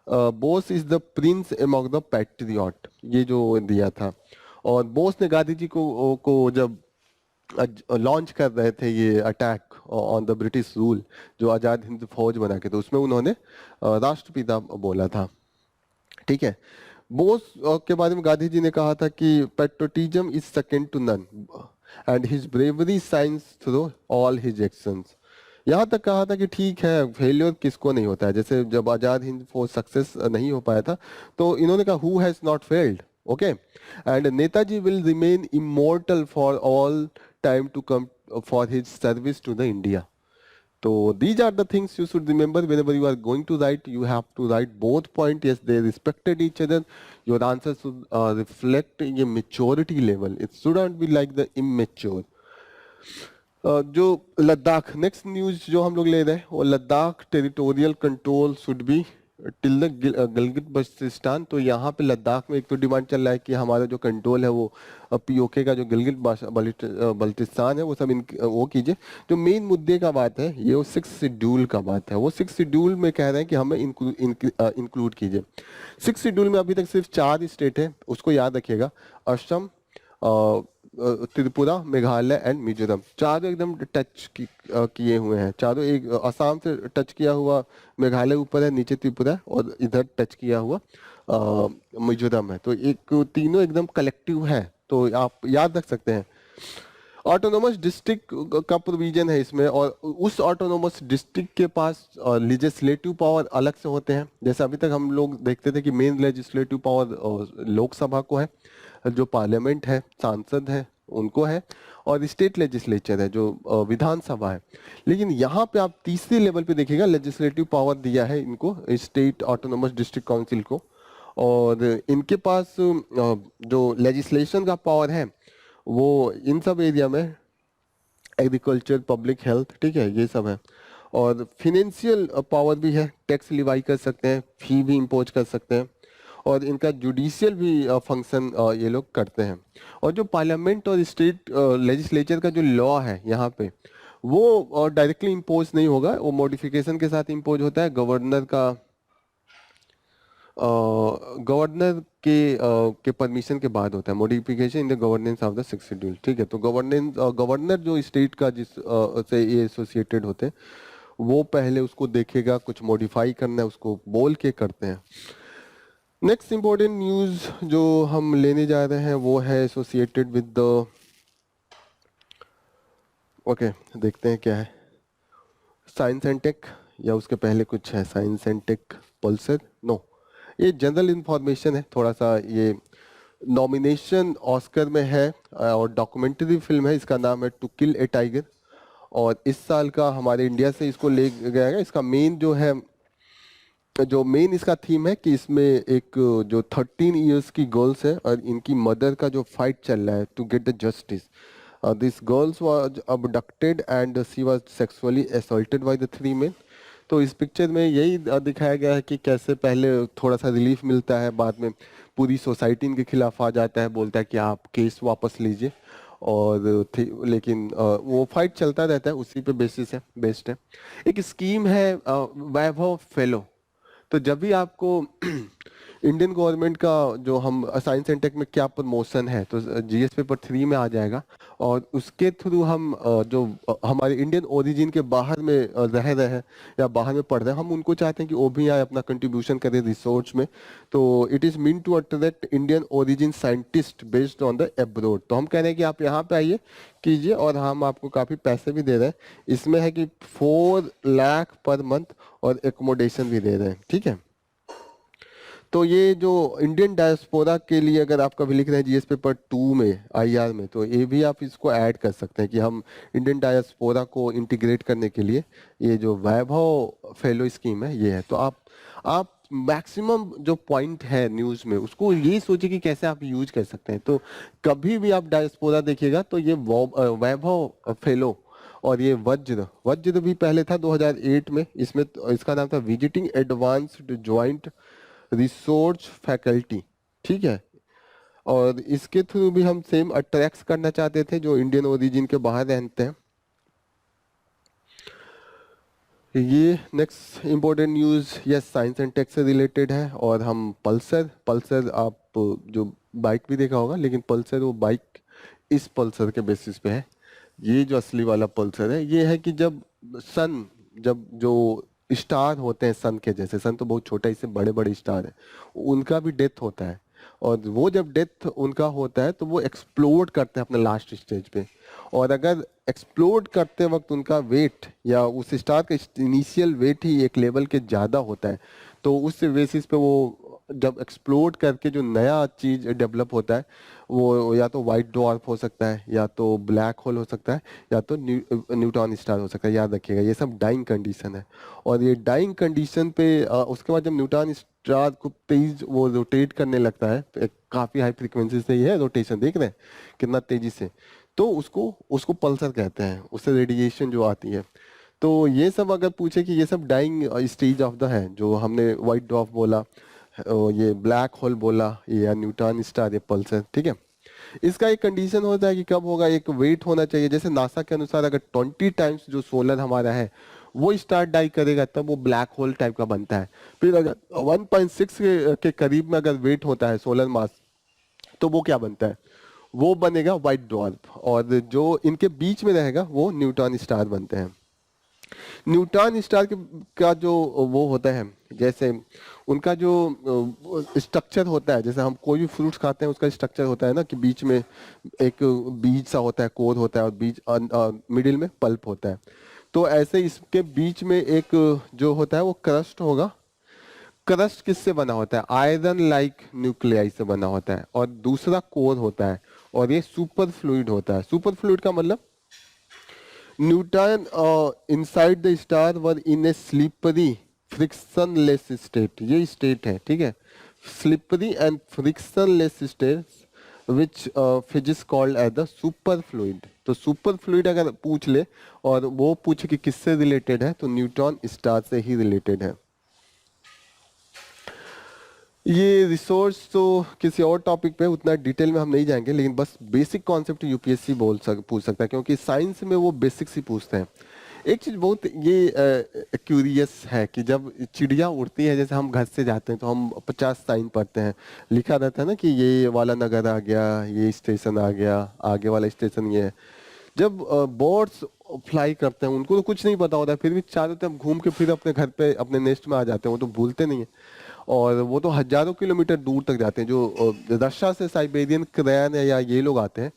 Bose is the Prince among the patriot, ये जो दिया था। और बोस ने गांधी जी को जब लॉन्च कर रहे थे ये attack on the British rule, जो आजाद हिंद फौज बना के, तो उसमें उन्होंने राष्ट्रपिता बोला था। ठीक है। बोस के बारे में गांधी जी ने कहा था कि patriotism is second to none and his bravery shines through all his actions. यहाँ तक कहा था कि ठीक है, फेलियर किसको नहीं होता है। जैसे जब आजाद हिंद फौज सक्सेस नहीं हो पाया था तो इन्होंने कहा who has not failed, okay, and Netaji will remain immortal for all time to come for his service to the India. So these are the things you should remember whenever you are going to write. You have to write both point. Yes, they respected each other. Your answer should reflect a maturity level. It shouldn't be like the immature. जो लद्दाख नेक्स्ट न्यूज जो हम लोग ले रहे हैं वो Ladakh territorial control should be till the Gilgit Baltistan. तो यहाँ पे लद्दाख में एक तो डिमांड चल रहा है कि हमारा जो कंट्रोल है वो पीओके का जो गिलगित बल्टिस्तान है वो सब वो कीजिए। जो मेन मुद्दे का बात है ये वो 6 शेड्यूल का बात है। वो 6 शेड्यूल में कह रहे हैं कि हमें इंक्लूड कीजिए। 6 शेड्यूल में अभी तक सिर्फ 4 स्टेट है, उसको याद रखिएगा। असम, त्रिपुरा, मेघालय एंड मिजोरम, चारों एकदम टच किए हुए हैं। चारों एक असम से टच किया हुआ मेघालय ऊपर है, नीचे त्रिपुरा है, और इधर टच किया हुआ मिजोरम है। तो एक तीनों एकदम कलेक्टिव है, तो आप याद रख सकते हैं। ऑटोनोमस डिस्ट्रिक्ट का प्रोविजन है इसमें, और उस ऑटोनोमस डिस्ट्रिक्ट के पास लेजिस्लेटिव पावर अलग से होते हैं। जैसे अभी तक हम लोग देखते थे कि मेन लेजिस्लेटिव पावर लोकसभा को है, जो पार्लियामेंट है, सांसद है उनको है, और स्टेट लेजिस्लेचर है जो विधानसभा है। लेकिन यहाँ पे आप तीसरे लेवल पे देखिएगा लेजिस्लेटिव पावर दिया है इनको, स्टेट ऑटोनोमस डिस्ट्रिक्ट काउंसिल को। और इनके पास जो लेजिस्लेशन का पावर है वो इन सब एरिया में एग्रीकल्चर, पब्लिक हेल्थ, ठीक है, ये सब है। और फिनेंशियल पावर भी है, टैक्स लिवाई कर सकते हैं, फी भी इम्पोज कर सकते हैं, और इनका जुडिशियल भी फंक्शन ये लोग करते हैं। और जो पार्लियामेंट और स्टेट लेजिस्लेचर का जो लॉ है यहाँ पे वो डायरेक्टली इम्पोज नहीं होगा, वो मॉडिफिकेशन के साथ इम्पोज होता है। गवर्नर का गवर्नर के परमिशन के बाद होता है modification in the governance of the 6th schedule. ठीक है। तो गवर्नर जो स्टेट का जिस से ये एसोसिएटेड होते हैं वो पहले उसको देखेगा, कुछ मॉडिफाई करना है उसको बोल के करते हैं। नेक्स्ट इंपॉर्टेंट न्यूज जो हम लेने जा रहे हैं वो है एसोसिएटेड विद द, ओके, देखते हैं क्या है। साइंस एंड टेक, या उसके पहले कुछ है science and tech pulsar, no, ये जनरल इंफॉर्मेशन है थोड़ा सा। ये नॉमिनेशन ऑस्कर में है और डॉक्यूमेंट्री फिल्म है, इसका नाम है टू किल ए टाइगर, और इस साल का हमारे इंडिया से इसको ले गया है। इसका मेन जो मेन इसका थीम है कि इसमें एक जो 13 इयर्स की गर्ल्स है और इनकी मदर का जो फाइट चल रहा है to get the justice. This girls was abducted and she was sexually assaulted by the 3 men। तो इस पिक्चर में यही दिखाया गया है कि कैसे पहले थोड़ा सा रिलीफ मिलता है, बाद में पूरी सोसाइटी इनके खिलाफ आ जाता है, बोलता है कि आप केस वापस लीजिए। और लेकिन वो फाइट चलता रहता है, उसी पे बेसिस है, बेस्ड है। एक स्कीम है वैभव फेलो। तो जब भी आपको इंडियन गवर्नमेंट का जो हम साइंस एंड टेक में क्या प्रमोशन है तो जीएस पेपर 3 में आ जाएगा, और उसके थ्रू हम जो हमारे इंडियन ओरिजिन के बाहर में रह रहे हैं या बाहर में पढ़ रहे हैं, हम उनको चाहते हैं कि वो भी आए, अपना कंट्रीब्यूशन करें रिसर्च में। तो it is mean to attract Indian origin scientist based on the abroad. तो हम कह रहे हैं कि आप यहाँ पे आइए कीजिए, और हम आपको काफ़ी पैसे भी दे रहे हैं। इसमें है कि 4 लाख पर मंथ और एकोमोडेशन भी दे रहे हैं। ठीक है। तो ये जो इंडियन डायस्पोरा के लिए अगर आप कभी लिख रहे हैं जीएस पेपर 2 में आईआर में, तो ये भी आप इसको ऐड कर सकते हैं कि हम इंडियन डायस्पोरा को इंटीग्रेट करने के लिए ये जो वैभव फेलो स्कीम है ये है। तो आप मैक्सिमम जो पॉइंट है न्यूज़ में उसको ये सोचिए कि कैसे आप यूज कर सकते हैं। तो कभी भी आप डायस्पोरा देखिएगा तो ये वैभव फेलो और ये वज्र वज्र भी पहले था 2008 में, इसमें इसका नाम था visiting advanced joint resource faculty, ठीक है। और इसके थ्रू भी हम सेम अट्रैक्ट करना चाहते थे जो इंडियन ओरिजिन के बाहर रहते हैं। ये next important news yes science and tech से रिलेटेड है। और हम पल्सर पल्सर आप जो बाइक भी देखा होगा, लेकिन पल्सर वो बाइक इस पल्सर के बेसिस पे है। ये जो असली वाला पल्सर है ये है कि जब जो स्टार होते हैं सन के जैसे, सन तो बहुत छोटा, इससे बड़े बड़े स्टार है, उनका भी डेथ होता है। और वो जब डेथ उनका होता है तो वो एक्सप्लोड करते हैं अपने लास्ट स्टेज पे। और अगर एक्सप्लोड करते वक्त उनका वेट या उस स्टार का इनिशियल वेट ही एक लेवल के ज़्यादा होता है, तो उस बेसिस पे वो जब एक्सप्लोड करके जो नया चीज़ डेवलप होता है वो या तो वाइट डॉर्फ हो सकता है, या तो ब्लैक होल हो सकता है, या तो न्यूट्रॉन स्टार हो सकता है। याद रखिएगा ये सब डाइंग कंडीशन है। और ये डाइंग कंडीशन पे उसके बाद जब न्यूट्रॉन स्टार को तेज वो रोटेट करने लगता है, काफ़ी हाई फ्रीक्वेंसी से ये है रोटेशन, देख रहे हैं कितना तेजी से, तो उसको उसको पल्सर कहते हैं, उससे रेडिएशन जो आती है। तो ये सब अगर पूछे कि ये सब डाइंग स्टेज ऑफ द है, जो हमने वाइट डॉर्फ बोला, ये ब्लैक होल बोला, ये या न्यूट्रॉन स्टार, ये पल्सर, ठीक है। इसका एक कंडीशन होता है कि कब होगा, एक वेट होना चाहिए। जैसे नासा के अनुसार अगर 20 टाइम्स जो सोलर हमारा है वो स्टार डाई करेगा तब वो ब्लैक होल टाइप का बनता है। फिर अगर 1.6 के करीब में अगर वेट होता है सोलर मास, तो वो क्या बनता है, वो बनेगा व्हाइट ड्वार्फ। और जो इनके बीच में रहेगा वो न्यूट्रॉन स्टार बनते हैं। न्यूट्रॉन स्टार का जो वो होता है, जैसे उनका जो स्ट्रक्चर होता है, जैसे हम कोई भी फ्रूट्स खाते हैं उसका स्ट्रक्चर होता है ना कि बीच में एक बीज सा होता है, कोर होता है, और बीज मिडिल में पल्प होता है। तो ऐसे इसके बीच में एक जो होता है वो क्रस्ट होगा। क्रस्ट किससे बना होता है, आयरन लाइक न्यूक्लियाई से बना होता है। और दूसरा कोर होता है, और ये सुपर फ्लूइड होता है। सुपर फ्लूइड का मतलब neutron inside the star were in a slippery frictionless state, ये स्टेट है, ठीक है, slippery and frictionless state which physics called as the super fluid. तो सुपर फ्लूइड अगर पूछ ले और वो पूछे कि किससे रिलेटेड है, तो न्यूट्रॉन स्टार से ही रिलेटेड है। ये रिसोर्स तो किसी और टॉपिक पे उतना डिटेल में हम नहीं जाएंगे, लेकिन बस बेसिक कॉन्सेप्ट यूपीएससी पूछ सकता है, क्योंकि साइंस में वो बेसिक्स ही पूछते हैं। एक चीज़ बहुत ये क्यूरियस है कि जब चिड़िया उड़ती है, जैसे हम घर से जाते हैं तो हम 50 साइन पढ़ते हैं, लिखा रहता है ना कि ये वाला नगर आ गया, ये स्टेशन आ गया, आगे वाला स्टेशन ये है। जब बर्ड्स फ्लाई करते हैं उनको तो कुछ नहीं पता होता है, फिर भी चारों तरफ घूम के फिर अपने घर पे अपने नेस्ट में आ जाते हैं, वो तो भूलते नहीं है। और वो तो हजारों किलोमीटर दूर तक जाते हैं। जो रशिया से साइबेरियन क्रेन या ये लोग आते हैं,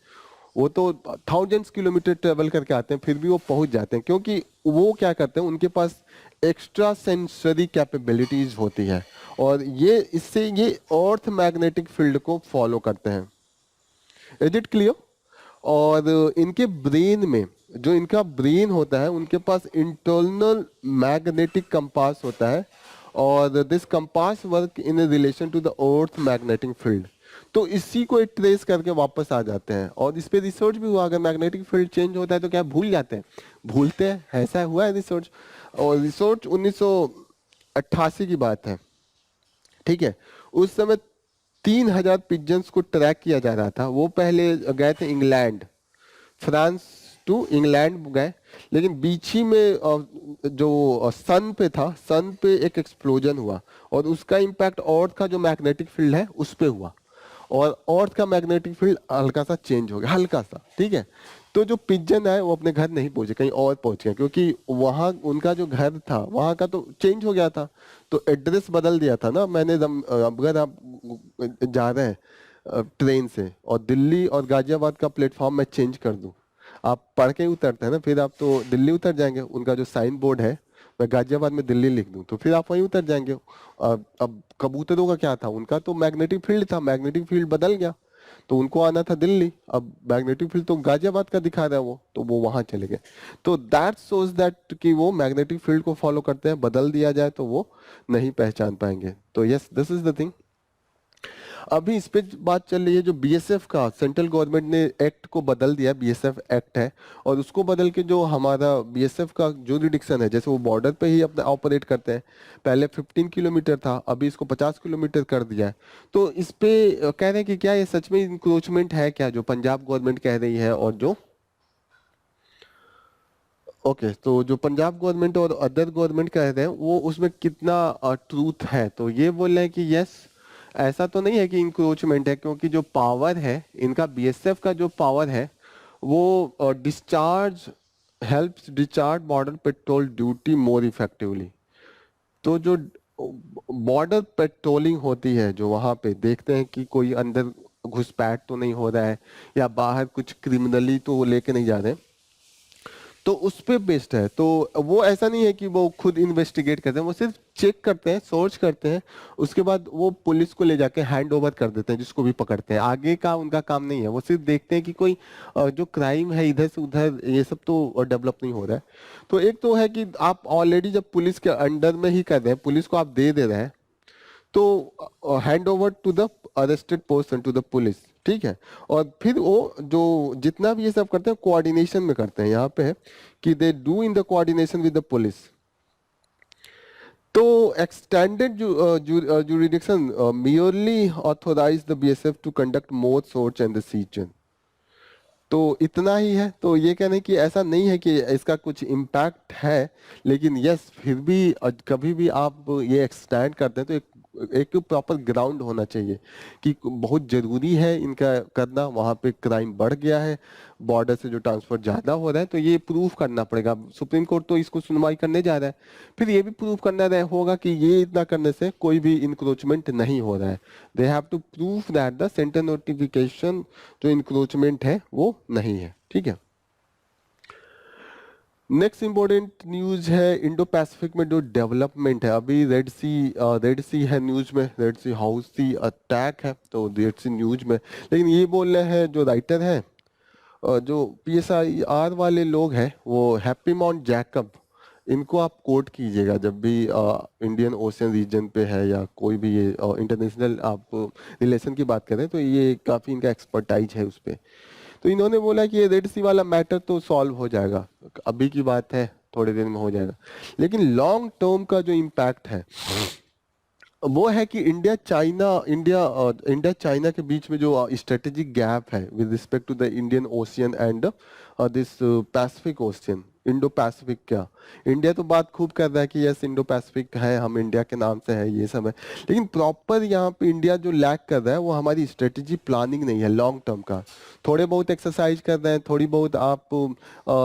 वो तो थाउजेंड्स किलोमीटर ट्रेवल करके आते हैं, फिर भी वो पहुंच जाते हैं, क्योंकि वो क्या करते हैं, उनके पास एक्स्ट्रा सेंसरी कैपेबिलिटीज होती है। और ये इससे ये अर्थ मैग्नेटिक फील्ड को फॉलो करते हैं। Is it clear? और इनके ब्रेन में, जो इनका ब्रेन होता है, उनके पास इंटरनल मैग्नेटिक कंपास होता है, और this compass work in relation to the earth magnetic field. तो इसी को ट्रेस करके वापस आ जाते हैं। और इस पे रिसर्च भी हुआ, अगर मैग्नेटिक फील्ड चेंज होता है तो क्या भूल जाते हैं, भूलते हैं, ऐसा हुआ है रिसर्च। और रिसर्च 1988 की बात है, ठीक है। उस समय 3000 पिजन्स को ट्रैक किया जा रहा था। वो पहले गए थे इंग्लैंड, फ्रांस टू इंग्लैंड गए, लेकिन बीच ही में जो सन पे था, सन पे एक एक्सप्लोजन हुआ, और उसका इम्पैक्ट अर्थ का जो मैग्नेटिक फील्ड है उस पे हुआ, और अर्थ का मैग्नेटिक फील्ड हल्का सा चेंज हो गया, हल्का सा, ठीक है। तो जो पिजन है वो अपने घर नहीं पहुंचे, कहीं और पहुंच गए, क्योंकि वहाँ उनका जो घर था वहाँ का तो चेंज हो गया था, तो एड्रेस बदल दिया था ना। मैंने अगर आप जा रहे हैं ट्रेन से और दिल्ली और गाजियाबाद का प्लेटफॉर्म मैं चेंज कर दूं, आप पढ़ के उतरते हैं ना, फिर आप तो दिल्ली उतर जाएंगे, उनका जो साइन बोर्ड है मैं गाजियाबाद में दिल्ली लिख दूं तो फिर आप वहीं उतर जाएंगे। अब कबूतरों का क्या था, उनका तो मैग्नेटिक फील्ड था, मैग्नेटिक फील्ड बदल गया, तो उनको आना था दिल्ली, अब मैग्नेटिक फील्ड तो गाजियाबाद का दिखा रहा है वो, तो वो वहां चले गए। तो दैट शोज दैट कि वो मैग्नेटिक फील्ड को फॉलो करते हैं, बदल दिया जाए तो वो नहीं पहचान पाएंगे। तो yes, this is the thing. अभी इस पे बात चल रही है जो बीएसएफ का, सेंट्रल गवर्नमेंट ने एक्ट को बदल दिया, बीएसएफ एक्ट है, और उसको बदल के जो हमारा बीएसएफ का जुरिडिक्शन है, जैसे वो बॉर्डर पे ही अपना ऑपरेट करते हैं, पहले 15 किलोमीटर था, अभी इसको 50 किलोमीटर कर दिया है। तो इस पे कह रहे हैं कि क्या ये सच में इंक्रोचमेंट है क्या, जो पंजाब गवर्नमेंट कह रही है, और जो ओके तो जो पंजाब गवर्नमेंट और अदर गवर्नमेंट कह रहे हैं वो उसमें कितना ट्रूथ है। तो ये बोल रहे हैं कि यस, ऐसा तो नहीं है कि इंक्रोचमेंट है, क्योंकि जो पावर है इनका, बीएसएफ का जो पावर है वो discharge, helps discharge border patrol duty more effectively. तो जो बॉर्डर पेट्रोलिंग होती है, जो वहां पे देखते हैं कि कोई अंदर घुसपैठ तो नहीं हो रहा है, या बाहर कुछ क्रिमिनली तो वो लेके नहीं जा रहे, तो उस पे बेस्ड है। तो वो ऐसा नहीं है कि वो खुद इन्वेस्टिगेट करते हैं, वो सिर्फ चेक करते हैं, सर्च करते हैं, उसके बाद वो पुलिस को ले जाके हैंड ओवर कर देते हैं, जिसको भी पकड़ते हैं। आगे का उनका काम नहीं है, वो सिर्फ देखते हैं कि कोई जो क्राइम है इधर से उधर, ये सब तो डेवलप नहीं हो रहा है। तो एक तो है कि आप ऑलरेडी जब पुलिस के अंडर में ही कर रहे हैं, पुलिस को आप दे दे रहे हैं, तो hand over to the arrested person to the police, ठीक है। और फिर वो जो जितना भी ये सब करते हैं कोऑर्डिनेशन में करते हैं, यहाँ पे है कि they do in the coordination with the police. तो extended jurisdiction merely authorise the BSF to conduct more search and the seizure. तो इतना ही है। तो ये कहने की ऐसा नहीं है कि इसका कुछ इम्पैक्ट है, लेकिन यस फिर भी कभी भी आप ये एक्सटेंड करते हैं तो एक प्रॉपर ग्राउंड होना चाहिए कि बहुत जरूरी है इनका करना, वहां पे क्राइम बढ़ गया है, बॉर्डर से जो ट्रांसफर ज्यादा हो रहा है, तो ये प्रूफ करना पड़ेगा। सुप्रीम कोर्ट तो इसको सुनवाई करने जा रहा है, फिर ये भी प्रूफ करना होगा कि ये इतना करने से कोई भी इंक्रोचमेंट नहीं हो रहा है। They have to proof that the centre notification जो इंक्रोचमेंट है वो नहीं है, ठीक है। नेक्स्ट इंपॉर्टेंट न्यूज है इंडो पैसिफिक में जो डेवलपमेंट है। अभी रेड सी है न्यूज में, रेड सी हाउस सी अटैक है, तो रेड सी न्यूज में। लेकिन ये बोल रहे हैं जो राइटर है, जो पीएसआईआर वाले लोग हैं, वो हैप्पी माउंट जैकब, इनको आप कोट कीजिएगा जब भी इंडियन ओशियन रीजन पे है या कोई भी ये इंटरनेशनल आप रिलेशन की बात करें, तो ये काफ़ी इनका एक्सपर्टाइज है उस पे। तो इन्होंने बोला कि ये रेड सी वाला मैटर तो सॉल्व हो जाएगा, अभी की बात है, थोड़े दिन में हो जाएगा, लेकिन लॉन्ग टर्म का जो इम्पैक्ट है वो है कि इंडिया चाइना के बीच में जो स्ट्रेटेजिक गैप है with respect to the Indian ocean and this Pacific ocean, Indo Pacific. क्या इंडिया तो बात खूब कर रहा है कि यस इंडो पैसिफिक है, हम इंडिया के नाम से है, ये सब है, लेकिन प्रॉपर यहाँ पे इंडिया जो लैक कर रहा है वो हमारी स्ट्रेटेजी प्लानिंग नहीं है लॉन्ग टर्म का। थोड़े बहुत एक्सरसाइज कर रहे हैं, थोड़ी बहुत आप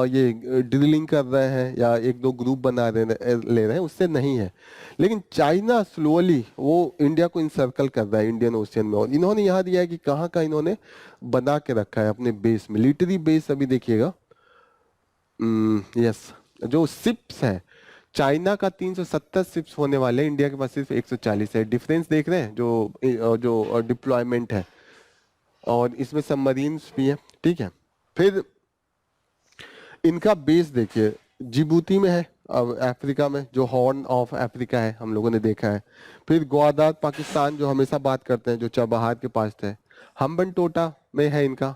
ये ड्रिलिंग कर रहे हैं या एक दो ग्रुप बना ले रहे हैं, उससे नहीं है। लेकिन चाइना स्लोली वो इंडिया को इंसर्कल कर रहा है इंडियन ओशियन में, और इन्होंने यहाँ दिया है कि कहाँ का इन्होंने बना के रखा है अपने बेस, मिलिट्री बेस। अभी देखिएगा, यस, जो शिप्स है, चाइना का 370 शिप्स होने वाले, इंडिया के पास सिर्फ 140 है। डिफरेंस देख रहे हैं, जो डिप्लॉयमेंट है, और इसमें सबमरीन्स भी है, ठीक है। फिर इनका बेस देखिए, जिबूती में है, अब अफ्रीका में, जो हॉर्न ऑफ अफ्रीका है, हम लोगों ने देखा है। फिर ग्वादार पाकिस्तान, जो हमेशा बात करते हैं, जो चबहार के पास है। हम्बन टोटा में है इनका।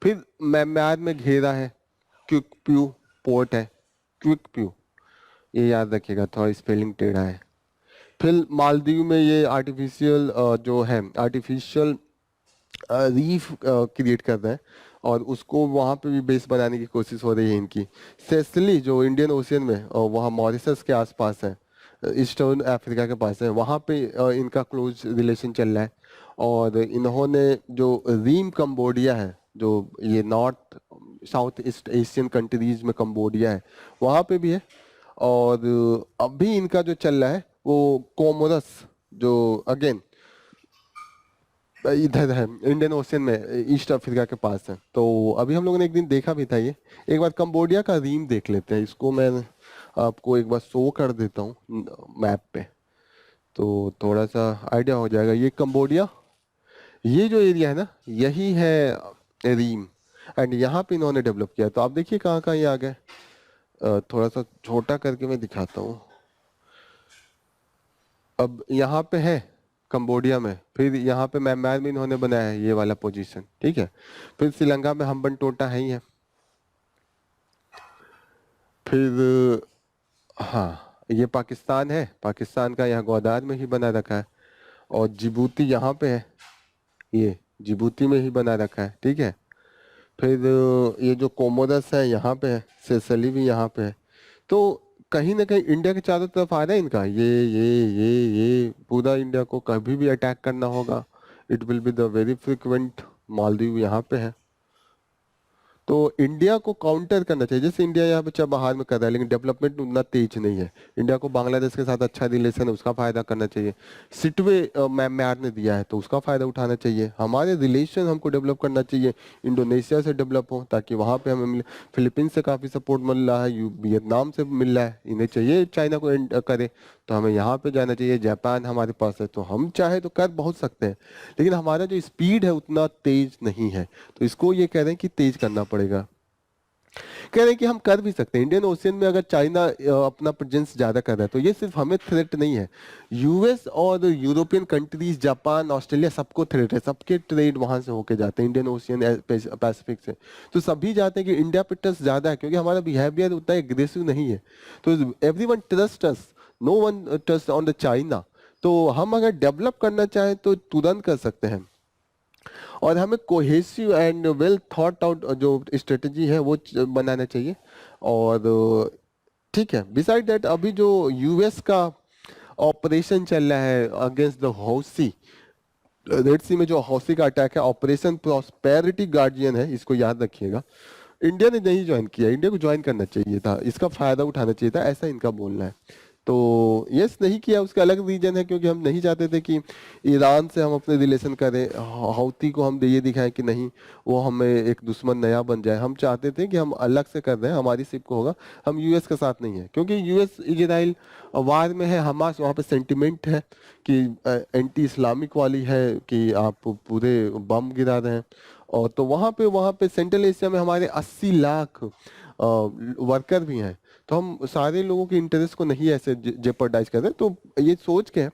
फिर म्यांमार में घेरा है, क्विकप्यू पोर्ट है, क्विकप्यू, ये याद रखिएगा, थोड़ा स्पेलिंग टेढ़ा है। फिर मालदीव में ये आर्टिफिशियल जो है, आर्टिफिशियल रीफ क्रिएट कर रहे हैं, और उसको वहाँ पे भी बेस बनाने की कोशिश हो रही है इनकी। सेसिली जो इंडियन ओशियन में, और वहाँ मॉरिशस के आसपास है, ईस्टर्न अफ्रीका के पास है, वहाँ पे इनका क्लोज रिलेशन चल रहा है। और इन्होंने जो रीम कंबोडिया है, जो ये north south east Asian countries में कंबोडिया है, वहाँ पे भी है। और अभी इनका जो चल रहा है वो कोमोरस, जो अगेन इधर है इंडियन ओशियन में, ईस्ट अफ्रीका के पास है। तो अभी हम लोगों ने एक दिन देखा भी था ये। एक बार कंबोडिया का रीम देख लेते हैं, इसको मैं आपको एक बार शो कर देता हूँ मैप पे, तो थोड़ा सा आइडिया हो जाएगा। ये कंबोडिया, ये जो एरिया है ना, यही है रीम, एंड यहाँ पे इन्होंने डेवलप किया। तो आप देखिए कहाँ कहाँ ये आ गए। थोड़ा सा छोटा करके मैं दिखाता हूँ। अब यहाँ पे है कंबोडिया में, फिर यहाँ पे म्यांमार में इन्होंने बनाया है ये वाला पोजीशन, ठीक है। फिर श्रीलंका में हम्बनटोटा है ही है। फिर हाँ, ये पाकिस्तान है, पाकिस्तान का यहाँ ग्वादार में ही बना रखा है। और जिबूती यहाँ पे है, ये जिबूती में ही बना रखा है, ठीक है। फिर ये जो कोमोरस है यहाँ पे है, सेसली भी यहाँ पे है। तो कहीं ना कहीं इंडिया के चारों तरफ आ रहा है इनका, ये पूरा इंडिया को कभी भी अटैक करना होगा, it will be the very frequent. Maldives यहाँ पे है। तो इंडिया को काउंटर करना चाहिए, जैसे इंडिया यहाँ पे बाहर में कर रहा है, लेकिन डेवलपमेंट उतना तेज नहीं है। इंडिया को बांग्लादेश के साथ अच्छा रिलेशन है, उसका फायदा करना चाहिए। सिटवे म्यांमार ने दिया है तो उसका फायदा उठाना चाहिए। हमारे रिलेशन हमको डेवलप करना चाहिए, इंडोनेशिया से डेवलप हो ताकि वहाँ पे हमें मिले। फिलीपींस से काफ़ी सपोर्ट मिल रहा है, वियतनाम से मिल रहा है, इन्हें चाहिए चाइना को करे तो हमें यहाँ पे जाना चाहिए। जापान हमारे पास है तो हम चाहे तो कर बहुत सकते हैं, लेकिन हमारा जो स्पीड है उतना तेज नहीं है। तो इसको ये कह रहे हैं कि तेज करना पड़ेगा। कह रहे हैं कि हम कर भी सकते हैं। इंडियन ओशियन में अगर चाइना अपना प्रेजेंस ज्यादा कर रहा है तो ये सिर्फ हमें थ्रेट नहीं है, यूएस और यूरोपियन कंट्रीज, जापान, ऑस्ट्रेलिया, सबको थ्रेट है। सबके ट्रेड वहां से होके जाते हैं इंडियन ओशियन पैसिफिक से। तो सभी चाहते हैं कि इंडिया पे ट्रस्ट ज्यादा है, क्योंकि हमारा बिहेवियर उतना एग्रेसिव नहीं है। तो everyone trust us, no one trust on the China. तो हम अगर डेवलप करना चाहें तो तुरंत कर सकते हैं। और हमें cohesive and well thought out जो स्ट्रेटजी है वो बनाना चाहिए। और ठीक है, बिसाइड दैट अभी जो यूएस का ऑपरेशन चल रहा है अगेंस्ट द हौसी, रेड सी में जो हौसी का अटैक है, ऑपरेशन प्रॉस्पेरिटी गार्डियन है, इसको याद रखिएगा। इंडिया ने नहीं ज्वाइन किया, इंडिया को ज्वाइन करना चाहिए था, इसका फायदा उठाना चाहिए था, ऐसा इनका बोलना है। तो यस नहीं किया, उसका अलग रीजन है, क्योंकि हम नहीं चाहते थे कि ईरान से हम अपने रिलेशन करें, हौती को हम ये दिखाएं कि नहीं वो हमें एक दुश्मन नया बन जाए। हम चाहते थे कि हम अलग से कर रहे हैं, हमारी सिप को होगा, हम यूएस के साथ नहीं है, क्योंकि यूएस इजराइल वार में है, हमास वहाँ पे सेंटिमेंट है कि एंटी इस्लामिक वाली है कि आप पूरे बम गिरा रहे हैं। और तो वहाँ पे सेंट्रल एशिया में हमारे 80 लाख वर्कर भी हैं। तो हम सारे लोगों के इंटरेस्ट को नहीं ऐसे जेपर्डाइज कर रहे। तो ये सोच के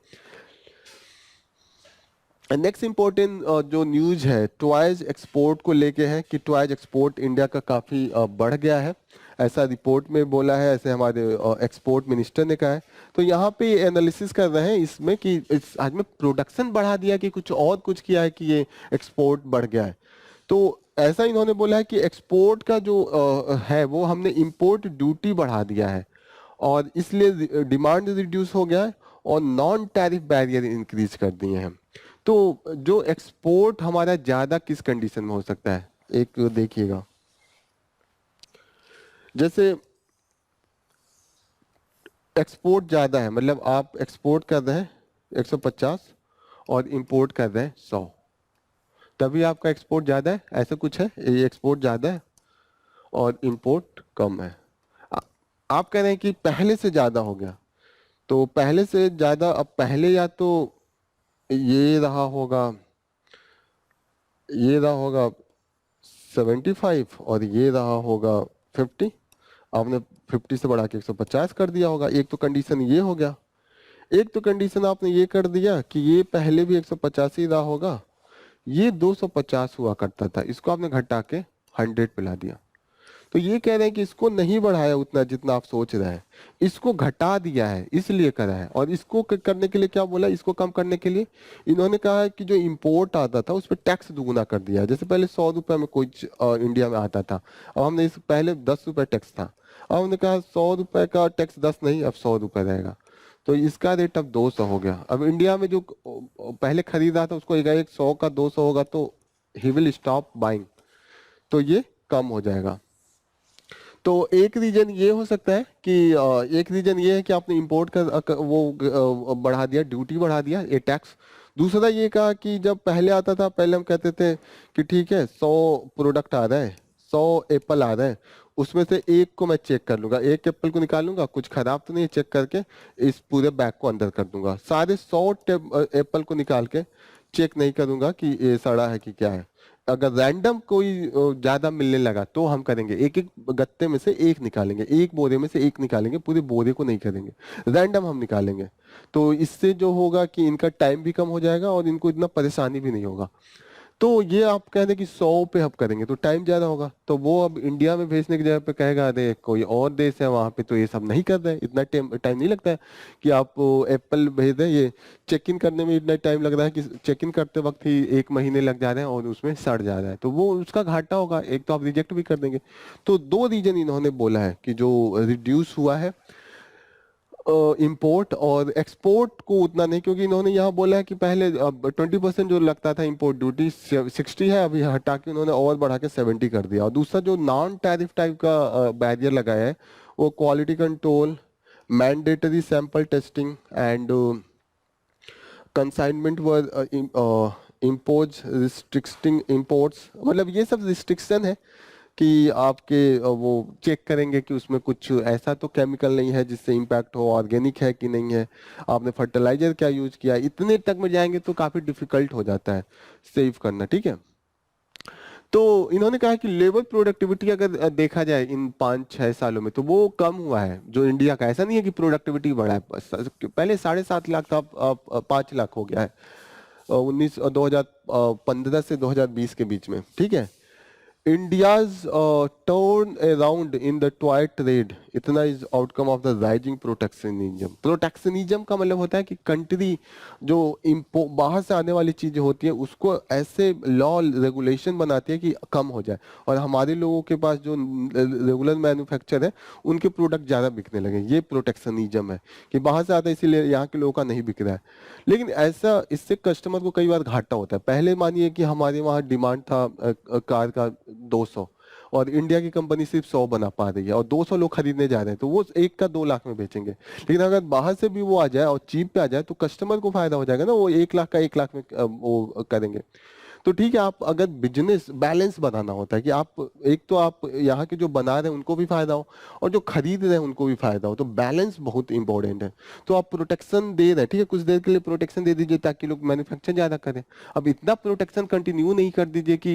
नेक्स्ट इम्पोर्टेंट जो न्यूज है टॉयज एक्सपोर्ट को लेके है कि टॉयज एक्सपोर्ट इंडिया का काफ़ी बढ़ गया है, ऐसा रिपोर्ट में बोला है, ऐसे हमारे एक्सपोर्ट मिनिस्टर ने कहा है। तो यहाँ पे एनालिसिस कर रहे हैं इसमें कि इस आज में प्रोडक्शन बढ़ा दिया कि कुछ और कुछ किया है कि ये एक्सपोर्ट बढ़ गया है। तो ऐसा इन्होंने बोला है कि एक्सपोर्ट का जो है वो हमने इंपोर्ट ड्यूटी बढ़ा दिया है, और इसलिए डिमांड रिड्यूस हो गया है और नॉन टैरिफ बैरियर इंक्रीज कर दिए हैं। तो जो एक्सपोर्ट हमारा ज्यादा किस कंडीशन में हो सकता है, एक देखिएगा, जैसे एक्सपोर्ट ज्यादा है, मतलब आप एक्सपोर्ट कर रहे हैं 150 और इंपोर्ट कर रहे हैं 100, तभी आपका एक्सपोर्ट ज्यादा है, ऐसा कुछ है। ये एक्सपोर्ट ज्यादा है और इंपोर्ट कम है। आ- आप कह रहे हैं कि पहले से ज्यादा हो गया, तो पहले से ज्यादा, अब पहले या तो ये रहा होगा, ये रहा होगा 75 और ये रहा होगा 50, आपने 50 से बढ़ा के 150 कर दिया होगा। एक तो कंडीशन ये हो गया, एक तो कंडीशन आपने ये कर दिया कि ये पहले भी 150 ही रहा होगा, ये 250 हुआ करता था, इसको आपने घटा के 100 पे ला दिया। तो ये कह रहे हैं कि इसको नहीं बढ़ाया उतना जितना आप सोच रहे हैं, इसको घटा दिया है, इसलिए करा है। और इसको करने के लिए क्या बोला, इसको कम करने के लिए इन्होंने कहा है कि जो इंपोर्ट आता था उस पर टैक्स दुगुना कर दिया है। जैसे पहले 100 रुपए में कोई इंडिया में आता था, अब हमने इस पहले 10 रुपए टैक्स था, अब हमने कहा 100 रुपए का टैक्स 10 नहीं, अब 100 रुपए रहेगा। तो इसका रेट अब 200 हो गया। अब इंडिया में जो पहले खरीदा था उसको एक 100 का 200 होगा तो ही विल स्टॉप बाइंग, तो ये कम हो जाएगा। तो एक रीजन ये हो सकता है कि एक रीजन ये है कि आपने इंपोर्ट का वो बढ़ा दिया, ड्यूटी बढ़ा दिया, ये टैक्स। दूसरा ये कहा कि जब पहले आता था, पहले हम कहते थे कि ठीक है 100 प्रोडक्ट आ रहा है, 100 एप्पल आ रहा है, उसमें से एक को मैं चेक कर लूंगा, एक एप्पल को निकालूंगा, कुछ खराब तो नहीं चेक करके इस पूरे बैग को अंदर कर दूंगा। सारे 100 एप्पल को निकाल के चेक नहीं करूंगा कि ये सड़ा है कि क्या है। अगर रैंडम कोई ज्यादा मिलने लगा तो हम करेंगे, एक एक गत्ते में से एक निकालेंगे, एक बोरे में से एक निकालेंगे, पूरे बोरे को नहीं करेंगे, रैंडम हम निकालेंगे। तो इससे जो होगा कि इनका टाइम भी कम हो जाएगा और इनको इतना परेशानी भी नहीं होगा। तो ये आप कह दें कि 100 पे हम करेंगे तो टाइम ज्यादा होगा, तो वो अब इंडिया में भेजने की जगह पे कहेगा अरे कोई और देश है वहां पे तो ये सब नहीं कर रहे हैं, इतना टाइम टाइम नहीं लगता है कि आप एप्पल भेज दें। ये चेक इन करने में इतना टाइम लग रहा है कि चेक इन करते वक्त ही 1 महीने लग जा रहे हैं और उसमें सड़ जा रहा है, तो वो उसका घाटा होगा। एक तो आप रिजेक्ट भी कर देंगे। तो दो रीजन इन्होंने बोला है कि जो रिड्यूस हुआ है इंपोर्ट और एक्सपोर्ट को उतना नहीं, क्योंकि इन्होंने यहाँ बोला है कि पहले 20% जो लगता था इंपोर्ट ड्यूटी 60 है, अभी हटा के उन्होंने और बढ़ा के 70 कर दिया। और दूसरा जो नॉन टैरिफ टाइप का बैरियर लगाया है वो quality control, mandatory sample testing and consignment were impose restricting imports, मतलब ये सब रिस्ट्रिक्शन है कि आपके वो चेक करेंगे कि उसमें कुछ ऐसा तो केमिकल नहीं है जिससे इम्पैक्ट हो, ऑर्गेनिक है कि नहीं है, आपने फर्टिलाइजर क्या यूज किया, इतने तक में जाएंगे तो काफी डिफिकल्ट हो जाता है सेव करना। ठीक है, तो इन्होंने कहा कि लेबर प्रोडक्टिविटी अगर देखा जाए इन 5-6 सालों में तो वो कम हुआ है जो इंडिया का। ऐसा नहीं है कि प्रोडक्टिविटी बढ़ा है, पहले 7.5 लाख था, अब 5 लाख हो गया है 2015 से 2020 के बीच में। ठीक है, India's turn around in the toy trade इतना is outcome of the rising protectionism. Protectionism का मतलब होता है कि कंट्री जो बाहर से आने वाली चीजें होती है उसको ऐसे लॉ रेगुलेशन बनाती है कि कम हो जाए, और हमारे लोगों के पास जो रेगुलर मैन्युफैक्चर है उनके प्रोडक्ट ज्यादा बिकने लगे। ये प्रोटेक्शनिज्म है कि बाहर से आता है इसीलिए यहाँ के लोगों का नहीं बिक रहा है। लेकिन ऐसा इससे कस्टमर को कई बार घाटा होता है। पहले मानिए कि हमारे वहाँ डिमांड था कार का 200 और इंडिया की कंपनी सिर्फ 100 बना पा रही है और 200 लोग खरीदने जा रहे हैं, तो वो एक का 2 लाख में बेचेंगे। लेकिन अगर बाहर से भी वो आ जाए और चीप पे आ जाए तो कस्टमर को फायदा हो जाएगा ना, वो 1 लाख का 1 लाख में वो करेंगे। तो ठीक है, आप अगर बिजनेस बैलेंस बनाना होता है कि आप एक तो आप यहाँ के जो बना रहे हैं उनको भी फायदा हो और जो खरीद रहे हैं उनको भी फायदा हो, तो बैलेंस बहुत इंपॉर्टेंट है। तो आप प्रोटेक्शन दे रहे हैं, ठीक है, कुछ देर के लिए प्रोटेक्शन दे दीजिए ताकि लोग मैन्युफैक्चर ज्यादा करें। अब इतना प्रोटेक्शन कंटिन्यू नहीं कर दीजिए कि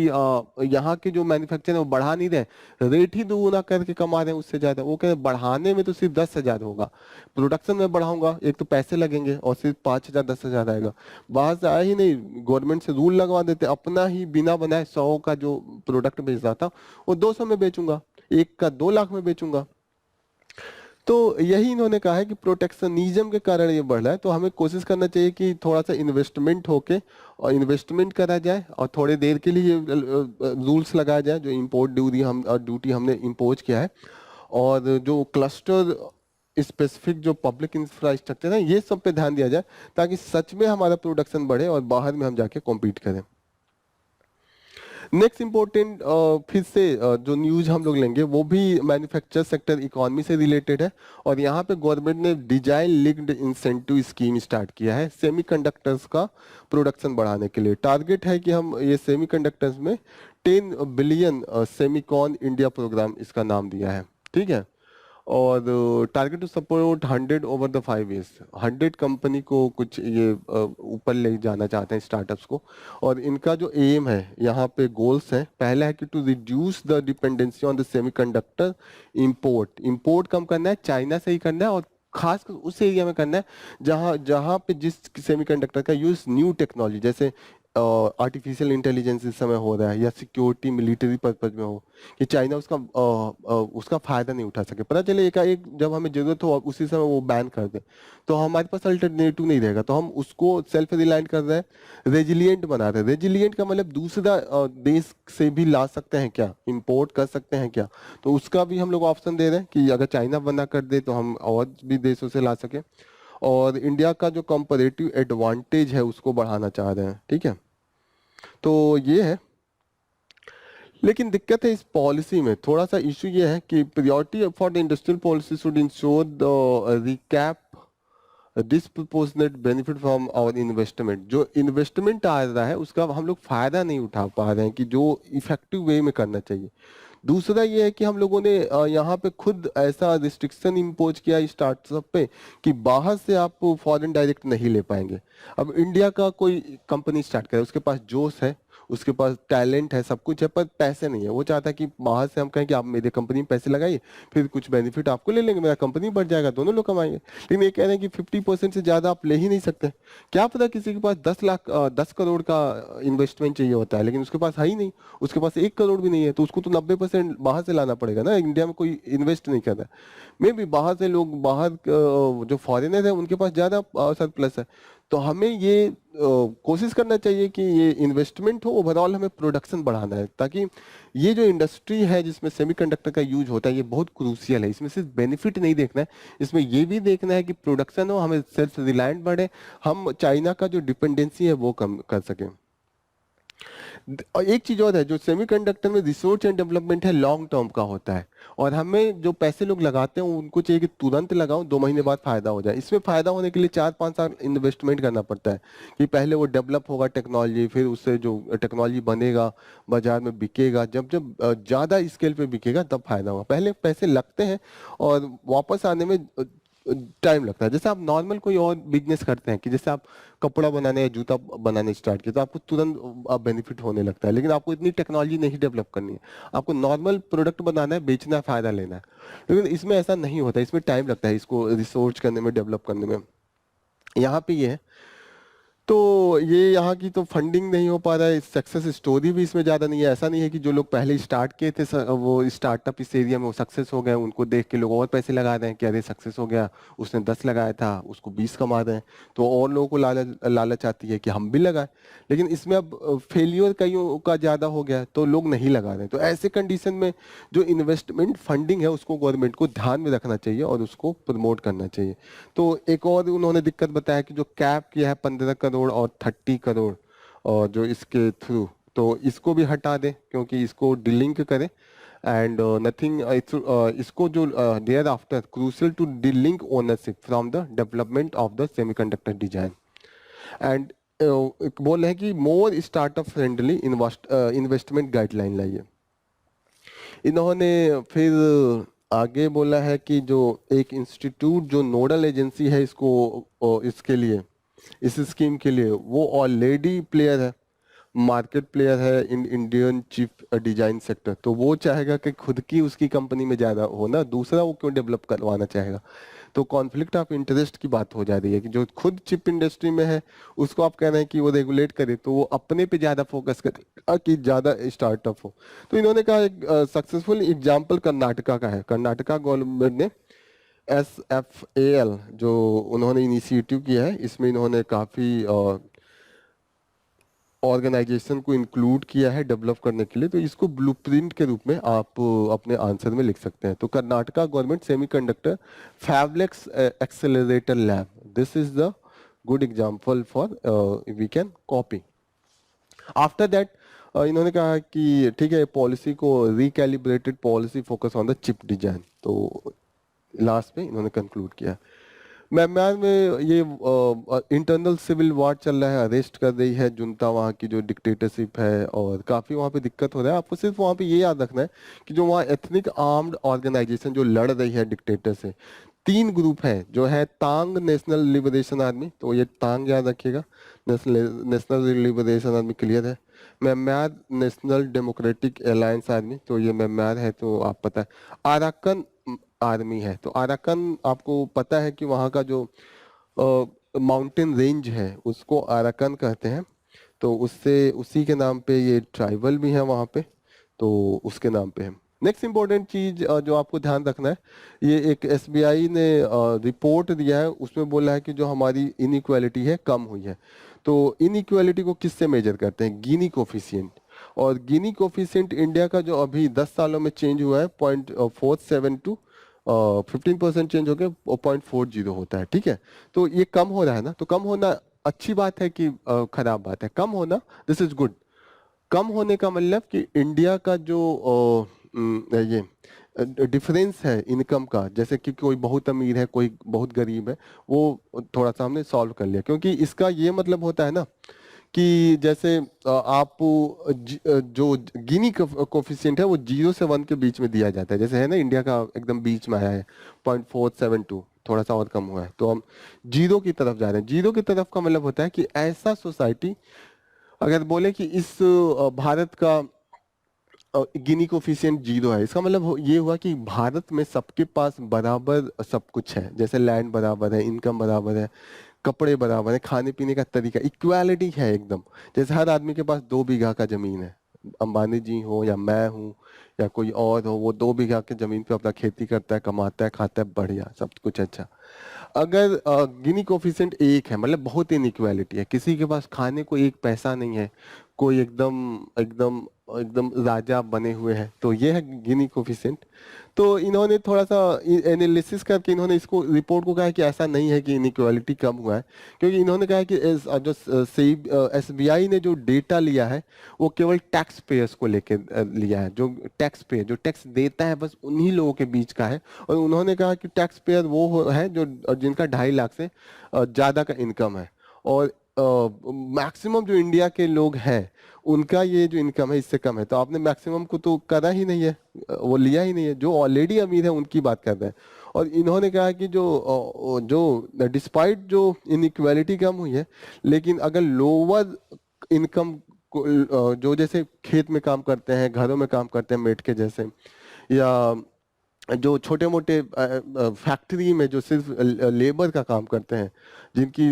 यहाँ के जो मैन्युफैक्चर है वो बढ़ा नहीं रहे, रेट ही दोगुना करके कमा रहे हैं उससे ज्यादा। वो कह रहे हैं बढ़ाने में तो सिर्फ 10,000 होगा, प्रोडक्शन में बढ़ाऊंगा एक तो पैसे लगेंगे और सिर्फ 5,000 10,000 आएगा। बाहर से आया ही नहीं, गवर्नमेंट से रूल लगवा देते, अपना ही बिना बनाए 100 का जो प्रोडक्ट बेच रहा था वो 200 में बेचूंगा, एक का 2 लाख में बेचूंगा। तो यही इन्होंने कहा है कि प्रोटेक्शनिज्म के कारण ये बढ़ रहा है। तो हमें कोशिश करना चाहिए कि थोड़ा सा इन्वेस्टमेंट होके और इन्वेस्टमेंट करा जाए और थोड़े देर के लिए रूल्स लगाया जाए जो इम्पोर्ट ड्यूटी हमने इम्पोज किया है, और जो क्लस्टर स्पेसिफिक जो पब्लिक इंफ्रास्ट्रक्चर है ये सब पे ध्यान दिया जाए ताकि सच में हमारा प्रोडक्शन बढ़े और बाहर में हम जाके कॉम्पीट करें। नेक्स्ट इम्पोर्टेंट फिर से जो न्यूज हम लोग लेंगे वो भी मैन्युफैक्चर सेक्टर इकोनॉमी से रिलेटेड है, और यहाँ पे गवर्नमेंट ने design linked incentive scheme start किया है सेमीकंडक्टर्स का प्रोडक्शन बढ़ाने के लिए। टारगेट है कि हम ये सेमीकंडक्टर्स में 10 बिलियन सेमीकॉन इंडिया प्रोग्राम इसका नाम दिया है। ठीक है, और target to support 100 over the 5 years, 100 company को कुछ ये ऊपर ले जाना चाहते हैं स्टार्टअप्स को। और इनका जो एम है यहाँ पे गोल्स है, पहला है कि to reduce the dependency on the semiconductor import, import कम करना है, चाइना से ही करना है और खासकर उस एरिया में करना है जहाँ जहाँ पे जिस सेमीकंडक्टर का यूज न्यू टेक्नोलॉजी जैसे आर्टिफिशियल इंटेलिजेंस इस समय हो रहा है या सिक्योरिटी मिलिट्री पर्पज में हो, कि चाइना उसका फायदा नहीं उठा सके, पता चले एक जब हमें जरूरत हो उसी समय वो बैन कर दे, तो हमारे पास अल्टरनेटिव नहीं रहेगा। तो हम उसको सेल्फ रिलायंट कर रहे हैं, रेजिलियंट बना रहे हैं। रेजिलियंट का मतलब दूसरा देश से भी ला सकते हैं क्या, इंपोर्ट कर सकते हैं क्या, तो उसका भी हम लोग ऑप्शन दे रहे हैं कि अगर चाइना बना कर दे तो हम और भी देशों से ला सके, और इंडिया का जो कंपैरेटिव एडवांटेज है उसको बढ़ाना चाह रहे हैं। ठीक है, तो ये है। लेकिन दिक्कत है इस पॉलिसी में, थोड़ा सा इशू ये है कि priority for the industrial policy should ensure the recap disproportionate benefit from our investment, जो इन्वेस्टमेंट आ रहा है उसका हम लोग फायदा नहीं उठा पा रहे हैं कि जो इफेक्टिव वे में करना चाहिए। दूसरा ये है कि हम लोगों ने यहाँ पे खुद ऐसा रिस्ट्रिक्शन इम्पोज किया स्टार्टअप पे कि बाहर से आप फॉरेन डायरेक्ट नहीं ले पाएंगे। अब इंडिया का कोई कंपनी स्टार्ट करे, उसके पास जोश है, उसके पास टैलेंट है, सब कुछ है, पर पैसे नहीं है। वो चाहता है कि बाहर से हम कहें कि आप मेरे कंपनी में पैसे लगाइए, फिर कुछ बेनिफिट आपको ले लेंगे, मेरा कंपनी बढ़ जाएगा, दोनों लोग कमाएंगे। लेकिन ये कह रहे हैं कि 50% से ज्यादा आप ले ही नहीं सकते। क्या पता किसी के पास 10 करोड़ का इन्वेस्टमेंट चाहिए होता है, लेकिन उसके पास है ही नहीं, उसके पास 1 करोड़ भी नहीं है, तो उसको तो 90% बाहर से लाना पड़ेगा ना। इंडिया में कोई इन्वेस्ट नहीं कर रहा है। मे भी बाहर से लोग, बाहर जो फॉरेनर है उनके पास ज्यादा सरप्लस है। तो हमें ये कोशिश करना चाहिए कि ये इन्वेस्टमेंट हो, ओवरऑल हमें प्रोडक्शन बढ़ाना है, ताकि ये जो इंडस्ट्री है जिसमें सेमीकंडक्टर का यूज होता है ये बहुत क्रूशियल है। इसमें सिर्फ बेनिफिट नहीं देखना है, इसमें ये भी देखना है कि प्रोडक्शन हो, हमें सेल्फ रिलायंट बढ़े, हम चाइना का जो डिपेंडेंसी है वो कम कर सकें। और एक चीज और है, जो सेमीकंडक्टर में रिसर्च एंड डेवलपमेंट है लॉन्ग टर्म का होता है, और हमें जो पैसे लोग लगाते हैं उनको चाहिए कि तुरंत लगाओ, 2 महीने बाद फायदा हो जाए। इसमें फायदा होने के लिए 4-5 साल इन्वेस्टमेंट करना पड़ता है कि पहले वो डेवलप होगा टेक्नोलॉजी, फिर उससे जो टेक्नोलॉजी बनेगा बाजार में बिकेगा, जब जब ज्यादा स्केल पे बिकेगा तब फायदा होगा। पहले पैसे लगते हैं और वापस आने में टाइम लगता है। जैसे आप नॉर्मल कोई और बिजनेस करते हैं कि जैसे आप कपड़ा बनाने या जूता बनाने स्टार्ट किया तो आपको तुरंत बेनिफिट होने लगता है, लेकिन आपको इतनी टेक्नोलॉजी नहीं डेवलप करनी है, आपको नॉर्मल प्रोडक्ट बनाना है, बेचना है, फायदा लेना है। लेकिन इसमें ऐसा नहीं होता, इसमें टाइम लगता है इसको रिसर्च करने में, डेवलप करने में। यहाँ पे ये है। तो ये यहाँ की तो फंडिंग नहीं हो पा रहा है, सक्सेस स्टोरी भी इसमें ज़्यादा नहीं है। ऐसा नहीं है कि जो लोग पहले स्टार्ट किए थे वो स्टार्टअप इस एरिया में वो सक्सेस हो गए, उनको देख के लोग और पैसे लगा रहे हैं कि अरे सक्सेस हो गया, उसने 10 लगाया था उसको 20 कमा रहे हैं, तो और लोगों को लालच लालच आती है कि हम भी लगाएं। लेकिन इसमें अब फेलियर कईयों का ज़्यादा हो गया तो लोग नहीं लगा रहे हैं। तो ऐसे कंडीशन में जो इन्वेस्टमेंट फंडिंग है उसको गवर्नमेंट को ध्यान में रखना चाहिए और उसको प्रमोट करना चाहिए। तो एक और उन्होंने दिक्कत बताया कि जो कैप किया है 15 करोड़ और 30 करोड़, और जो इसके थ्रू, तो इसको भी हटा दें क्योंकि इसको डिलिंक करें। एंड नथिंग इसको जो thereafter crucial to delink ownership from the development of the semiconductor design. And बोल रहे हैं कि more startup friendly investment guideline लाइए। इन्होंने फिर आगे बोला है कि जो एक इंस्टीट्यूट जो नोडल एजेंसी है इसके लिए, इस स्कीम के लिए, वो ऑलरेडी प्लेयर है, मार्केट प्लेयर है in Indian chip design sector. तो वो चाहेगा कि खुद की उसकी कंपनी में ज्यादा हो ना, दूसरा वो क्यों डेवलप करवाना चाहेगा। तो कॉन्फ्लिक्ट ऑफ इंटरेस्ट की बात हो जा रही है कि जो खुद चिप इंडस्ट्री में है उसको आप कह रहे हैं कि वो रेगुलेट करे, तो वो अपने पे ज्यादा फोकस करे कि ज्यादा स्टार्टअप हो। तो इन्होंने कहा एक सक्सेसफुल एग्जाम्पल कर्नाटका का है। कर्नाटका गवर्नमेंट ने SFAL जो उन्होंने इनिशिएटिव किया है, इसमें इन्होंने काफी ऑर्गेनाइजेशन को इंक्लूड किया है डेवलप करने के लिए। तो इसको ब्लूप्रिंट के रूप में आप अपने आंसर में लिख सकते हैं। तो Karnataka government semiconductor fabless accelerator lab, this is the good example for we can copy. After that इन्होंने कहा कि ठीक है, पॉलिसी को recalibrated policy focus on the chip design. तो लास्ट में इन्होंने कंक्लूड किया। म्यांमार में ये इंटरनल सिविल वॉर चल रहा है, अरेस्ट कर रही है जुनता वहाँ की, जो डिक्टेटरशिप है, और काफी वहाँ पे दिक्कत हो रहा है। आपको सिर्फ वहाँ पे ये याद रखना है कि जो वहाँ एथनिक आर्म्ड ऑर्गेनाइजेशन जो लड़ रही है डिक्टेटर से, 3 ग्रुप है। जो है तांग नेशनल लिबरेशन आर्मी, तो ये तांग याद रखिएगा, नेशनल लिबरेशन आर्मी क्लियर है। Myanmar national democratic alliance army, तो ये म्यांमार है तो आप पता है। अराकन आर्मी है, तो अराकन आपको पता है कि वहाँ का जो माउंटेन रेंज है उसको अराकन कहते हैं, तो उससे उसी के नाम पे ये ट्राइबल भी है वहाँ पे, तो उसके नाम पे है। नेक्स्ट इंपॉर्टेंट चीज जो आपको ध्यान रखना है, ये एक SBI ने रिपोर्ट दिया है, उसमें बोला है कि जो हमारी इनइक्वालिटी है कम हुई है। तो इनइक्वालिटी को किससे मेजर करते हैं? गिनी कोफिशिएंट। और गिनी कोफिशिएंट इंडिया का जो अभी 10 सालों में चेंज हुआ है 0.47 टू 15% चेंज हो गया, 0.40 होता है। ठीक है, तो ये कम हो रहा है ना, तो कम होना अच्छी बात है कि खराब बात है? कम होना, दिस इज गुड। कम होने का मतलब कि इंडिया का जो ये डिफरेंस है इनकम का, जैसे कि कोई बहुत अमीर है कोई बहुत गरीब है, वो थोड़ा सा हमने सॉल्व कर लिया। क्योंकि इसका ये मतलब होता है ना कि जैसे आप जो गिनी कोफिशिएंट है वो 0 से 1 के बीच में दिया जाता है, जैसे है ना इंडिया का एकदम बीच में आया है 0.472, थोड़ा सा और कम हुआ है, तो हम जीरो की तरफ जा रहे हैं। जीरो की तरफ का मतलब होता है कि ऐसा सोसाइटी, अगर बोले कि इस भारत का गिनी कोफिशिएंट 0 है, इसका मतलब ये हुआ कि भारत में सबके पास बराबर सब कुछ है, जैसे लैंड बराबर है, इनकम बराबर है, कपड़े बराबर है, खाने पीने का तरीका, इक्वालिटी है एकदम। जैसे हर आदमी के पास 2 बीघा का जमीन है, अंबानी जी हो या मैं हूँ या कोई और हो, वो 2 बीघा के जमीन पे अपना खेती करता है, कमाता है, खाता है, बढ़िया सब कुछ अच्छा। अगर गिनी कोफिशिएंट 1 है, मतलब बहुत इनइक्वालिटी है, किसी के पास खाने को एक पैसा नहीं है, कोई एकदम एकदम एकदम राजा बने हुए हैं, तो ये है गिनी कोफिशिएंट। तो इन्होंने थोड़ा सा एनालिसिस करके इन्होंने इसको रिपोर्ट को कहा है कि ऐसा नहीं है कि इनइक्वालिटी कम हुआ है, क्योंकि इन्होंने कहा है कि जो एसबीआई ने जो डेटा लिया है वो केवल टैक्स पेयर्स को लेके लिया है, जो टैक्स पेयर जो टैक्स देता है बस उन्हीं लोगों के बीच का है। और उन्होंने कहा कि टैक्स पेयर वो है जो जिनका 2.5 लाख से ज्यादा का इनकम है, और मैक्सिमम जो इंडिया के लोग हैं उनका ये जो इनकम है इससे कम है। तो आपने मैक्सिमम को तो करा ही नहीं है, वो लिया ही नहीं है, जो ऑलरेडी अमीर है उनकी बात कर रहे हैं। और इन्होंने कहा कि जो डिस्पाइट जो इनइक्वालिटी कम हुई है, लेकिन अगर लोअर इनकम जो जैसे खेत में काम करते हैं, घरों में काम करते हैं मेट के जैसे, या जो छोटे मोटे फैक्ट्री में जो सिर्फ लेबर का काम करते हैं, जिनकी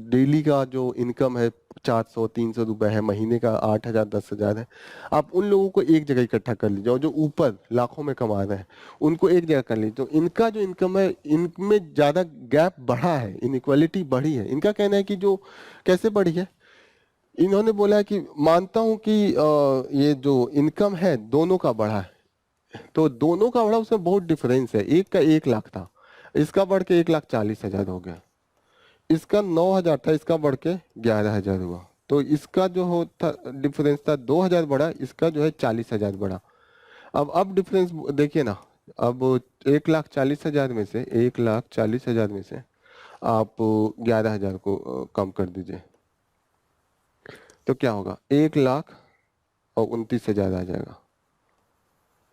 डेली का जो इनकम है 400-300 रुपए है, महीने का 8,000 10,000 है, आप उन लोगों को एक जगह इकट्ठा कर लीजिए, और जो ऊपर लाखों में कमा रहे हैं उनको एक जगह कर लीजिए, तो इनका जो इनकम है इनमें ज्यादा गैप बढ़ा है, इनइक्वालिटी बढ़ी है। इनका कहना है कि जो कैसे बढ़ी है, इन्होंने बोला है कि मानता हूं कि ये जो इनकम है दोनों का बढ़ा है, तो दोनों का बड़ा उसमें बहुत डिफरेंस है। एक का 1 लाख था, इसका बढ़ के 1,40,000 हो गया, इसका 9,000 था, इसका बढ़ के 11,000 हुआ। तो इसका जो होता डिफरेंस था 2,000 बढ़ा, इसका जो है 40,000 बढ़ा। अब डिफरेंस देखिए ना, अब 1,40,000 में से 1,40,000 में से आप 11,000 को कम कर दीजिए, तो क्या होगा, 1,29,000 आ जाएगा।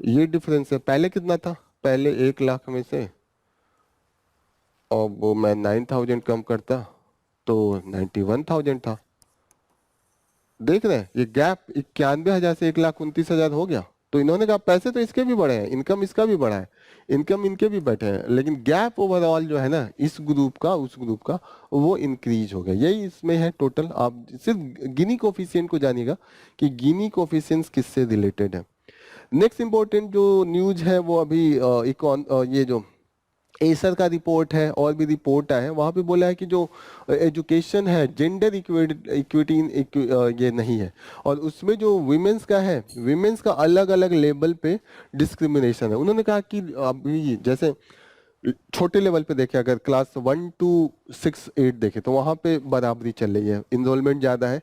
ये डिफरेंस है। पहले कितना था, पहले 1 लाख में से और वो मैं 9,000 कम करता तो 91,000 था। देख रहे हैं ये गैप, 91,000 से 1,29,000 हो गया। तो इन्होंने कहा पैसे तो इसके भी बढ़े हैं, इनकम इसका भी बढ़ा है, इनकम इनके भी बैठे हैं, लेकिन गैप ओवरऑल जो है ना इस ग्रुप का उस ग्रुप का, वो इंक्रीज हो गया। यही इसमें है टोटल। आप सिर्फ गिनी कोफिशिएंट को जानिएगा कि गिनी कोफिशिएंट्स किससे रिलेटेड है। नेक्स्ट इंपॉर्टेंट जो न्यूज है वो अभी ये जो एसर का रिपोर्ट है और भी रिपोर्ट आए हैं, वहां पे बोला है कि जो एजुकेशन है जेंडर इक्विटी ये नहीं है, और उसमें जो विमेंस का है, विमेंस का अलग अलग लेवल पे डिस्क्रिमिनेशन है। उन्होंने कहा कि अभी जैसे छोटे लेवल पे देखें, अगर क्लास 1 to 6 8 देखें तो वहां पे बराबरी चल रही है, इनरोलमेंट ज्यादा है,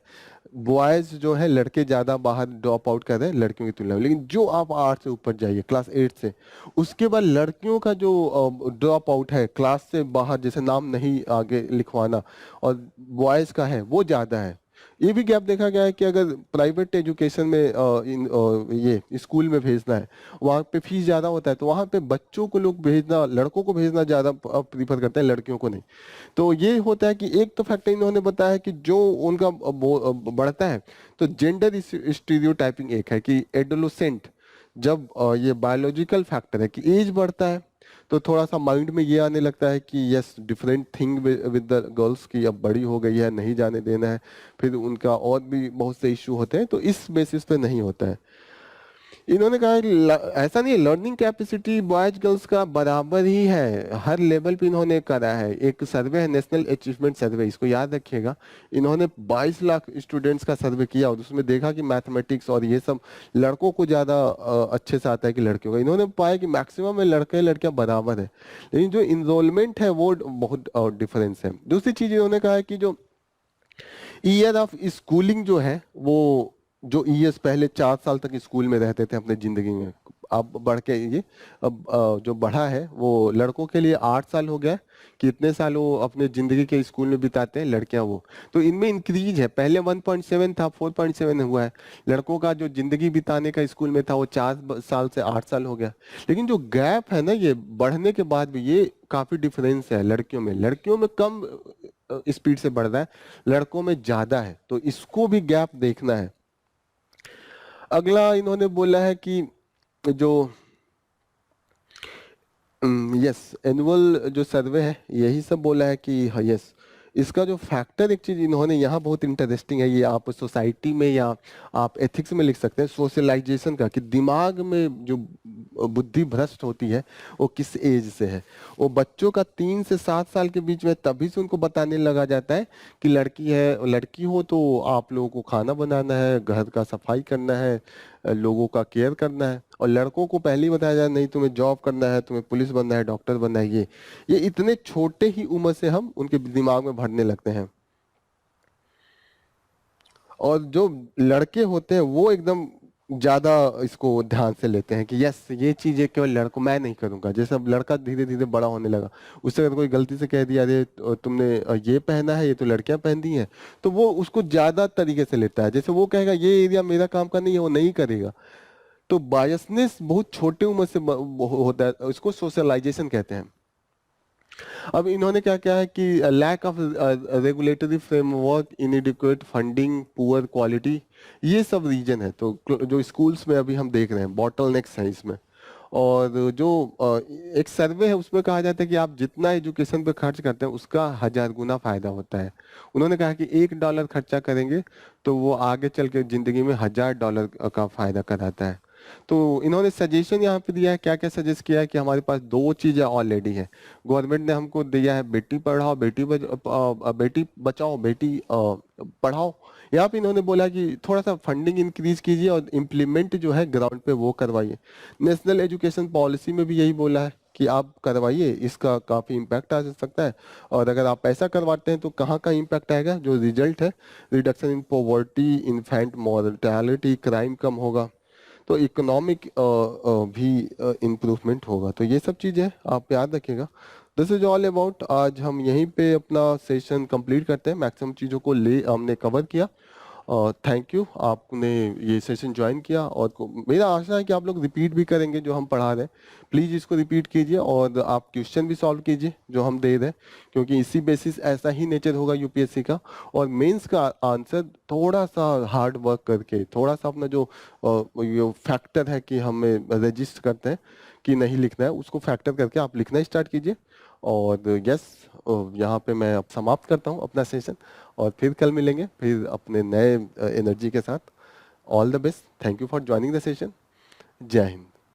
बॉयज जो है लड़के ज्यादा बाहर ड्रॉप आउट कर रहे हैं लड़कियों की तुलना में। लेकिन जो आप 8 से ऊपर जाइए, क्लास 8 से, उसके बाद लड़कियों का जो ड्रॉप आउट है क्लास से बाहर, जैसे नाम नहीं आगे लिखवाना, और बॉयज का है वो ज्यादा है। ये भी गैप देखा गया है कि अगर प्राइवेट एजुकेशन में ये स्कूल में भेजना है, वहाँ पे फीस ज्यादा होता है, तो वहाँ पे बच्चों को लोग भेजना, लड़कों को भेजना ज्यादा प्रीफर करते हैं, लड़कियों को नहीं। तो ये होता है कि एक तो फैक्टर इन्होंने बताया कि जो उनका बढ़ता है, तो जेंडर स्टीरियोटाइपिंग एक है कि एडोलोसेंट, जब ये बायोलॉजिकल फैक्टर है कि एज बढ़ता है, तो थोड़ा सा माइंड में ये आने लगता है कि yes different thing with the girls की, अब बड़ी हो गई है नहीं जाने देना है, फिर उनका और भी बहुत से इश्यू होते हैं, तो इस बेसिस पे नहीं होता है। इन्होंने कहा कि ऐसा नहीं है, लर्निंग कैपेसिटी बॉयज गर्ल्स का बराबर ही है, हर लेवल पे इन्होंने करा है। एक सर्वे है नेशनल अचीवमेंट सर्वे, इसको याद रखिएगा। इन्होंने 22 लाख स्टूडेंट्स का सर्वे किया और उसमें देखा कि मैथमेटिक्स और ये सब लड़कों को ज्यादा अच्छे से आता है कि लड़कियों का। इन्होंने पाया कि मैक्सिमम में लड़के लड़कियां बराबर है, लेकिन जो इनरोलमेंट है वो बहुत डिफरेंस है। दूसरी चीज इन्होंने कहा है कि जो ईयर ऑफ स्कूलिंग जो है, वो जो ईयर्स पहले 4 साल तक स्कूल में रहते थे अपने जिंदगी में, अब बढ़ के ये अब जो बढ़ा है वो लड़कों के लिए 8 साल हो गया है कि इतने साल वो अपने जिंदगी के स्कूल में बिताते हैं, लड़कियां वो तो इनमें इंक्रीज है। पहले 1.7 था, 4.7 हुआ है। लड़कों का जो जिंदगी बिताने का स्कूल में था वो 4 साल से 8 साल हो गया। लेकिन जो गैप है ना, ये बढ़ने के बाद भी ये काफी डिफरेंस है। लड़कियों में कम स्पीड से बढ़ रहा है, लड़कों में ज्यादा है, तो इसको भी गैप देखना है। अगला इन्होंने बोला है कि जो यस एनुअल जो सर्वे है यही सब बोला है कि यस इसका जो फैक्टर, एक चीज इन्होंने यहाँ बहुत इंटरेस्टिंग है, ये आप सोसाइटी में या आप एथिक्स में लिख सकते हैं, सोशलाइजेशन का, कि दिमाग में जो बुद्धि भ्रष्ट होती है वो किस एज से है। वो बच्चों का 3 से 7 साल के बीच में तभी से उनको बताने लगा जाता है कि लड़की है, लड़की हो तो आप लोगों को खाना बनाना है, घर का सफाई करना है, लोगों का केयर करना है। और लड़कों को पहले ही बताया जाए नहीं तुम्हें जॉब करना है, तुम्हें पुलिस बनना है, डॉक्टर बनना है। ये इतने छोटे ही उम्र से हम उनके दिमाग में भरने लगते हैं। और जो लड़के होते हैं वो एकदम ज्यादा इसको ध्यान से लेते हैं कि यस ये चीज है केवल लड़कों, मैं नहीं करूंगा। जैसे अब लड़का धीरे धीरे बड़ा होने लगा, उससे अगर कोई गलती से कह दिया अरे तुमने ये पहना है, ये तो लड़कियां पहनती हैं, तो वो उसको ज्यादा तरीके से लेता है। जैसे वो कहेगा ये एरिया मेरा काम का नहीं है, वो नहीं करेगा। तो बायसनेस बहुत छोटे उम्र से होता है, इसको सोशलाइजेशन कहते हैं। अब इन्होंने क्या क्या है कि lack of regulatory framework, inadequate funding, poor quality, ये सब रीजन है। तो जो स्कूल्स में अभी हम देख रहे हैं बॉटल नेक्स है इसमें। और जो एक सर्वे है उसमें कहा जाता है कि आप जितना एजुकेशन पे खर्च करते हैं उसका 1000 गुना फायदा होता है। उन्होंने कहा कि $1 खर्चा करेंगे तो वो आगे चल के जिंदगी में $1000 का फायदा कराता है। तो इन्होंने सजेशन यहाँ पे दिया है, क्या क्या सजेस्ट किया है कि हमारे पास दो चीजें ऑलरेडी है। गवर्नमेंट ने हमको दिया है बेटी पढ़ाओ बेटी बचाओ बेटी पढ़ाओ। यहाँ पे इन्होंने बोला कि थोड़ा सा फंडिंग इंक्रीज कीजिए और इम्प्लीमेंट जो है ग्राउंड पे वो करवाइए। नेशनल एजुकेशन पॉलिसी में भी यही बोला है कि आप करवाइए, इसका काफी इम्पैक्ट आ सकता है। और अगर आप ऐसा करवाते हैं तो कहाँ का इम्पैक्ट आएगा, जो रिजल्ट है reduction in poverty, infant mortality, crime कम होगा, तो इकोनॉमिक भी इम्प्रूवमेंट होगा। तो ये सब चीज़ें आप याद रखिएगा। This is all about. आज हम यहीं पे अपना सेशन कंप्लीट करते हैं, मैक्सिमम चीज़ों को हमने कवर किया। थैंक यू आपने ये सेशन ज्वाइन किया, और मेरा आशा है कि आप लोग रिपीट भी करेंगे जो हम पढ़ा रहे हैं। प्लीज़ इसको रिपीट कीजिए और आप क्वेश्चन भी सॉल्व कीजिए जो हम दे रहे हैं, क्योंकि इसी बेसिस ऐसा ही नेचर होगा यूपीएससी का। और मेंस का आंसर थोड़ा सा हार्ड वर्क करके, थोड़ा सा अपना जो फैक्टर है कि हमें रजिस्टर करते हैं कि नहीं लिखना है, उसको फैक्टर करके आप लिखना स्टार्ट कीजिए। और यस यहाँ पे मैं अब समाप्त करता हूँ अपना सेशन, और फिर कल मिलेंगे फिर अपने नए एनर्जी के साथ। All the best, thank you for joining the session. जय हिंद।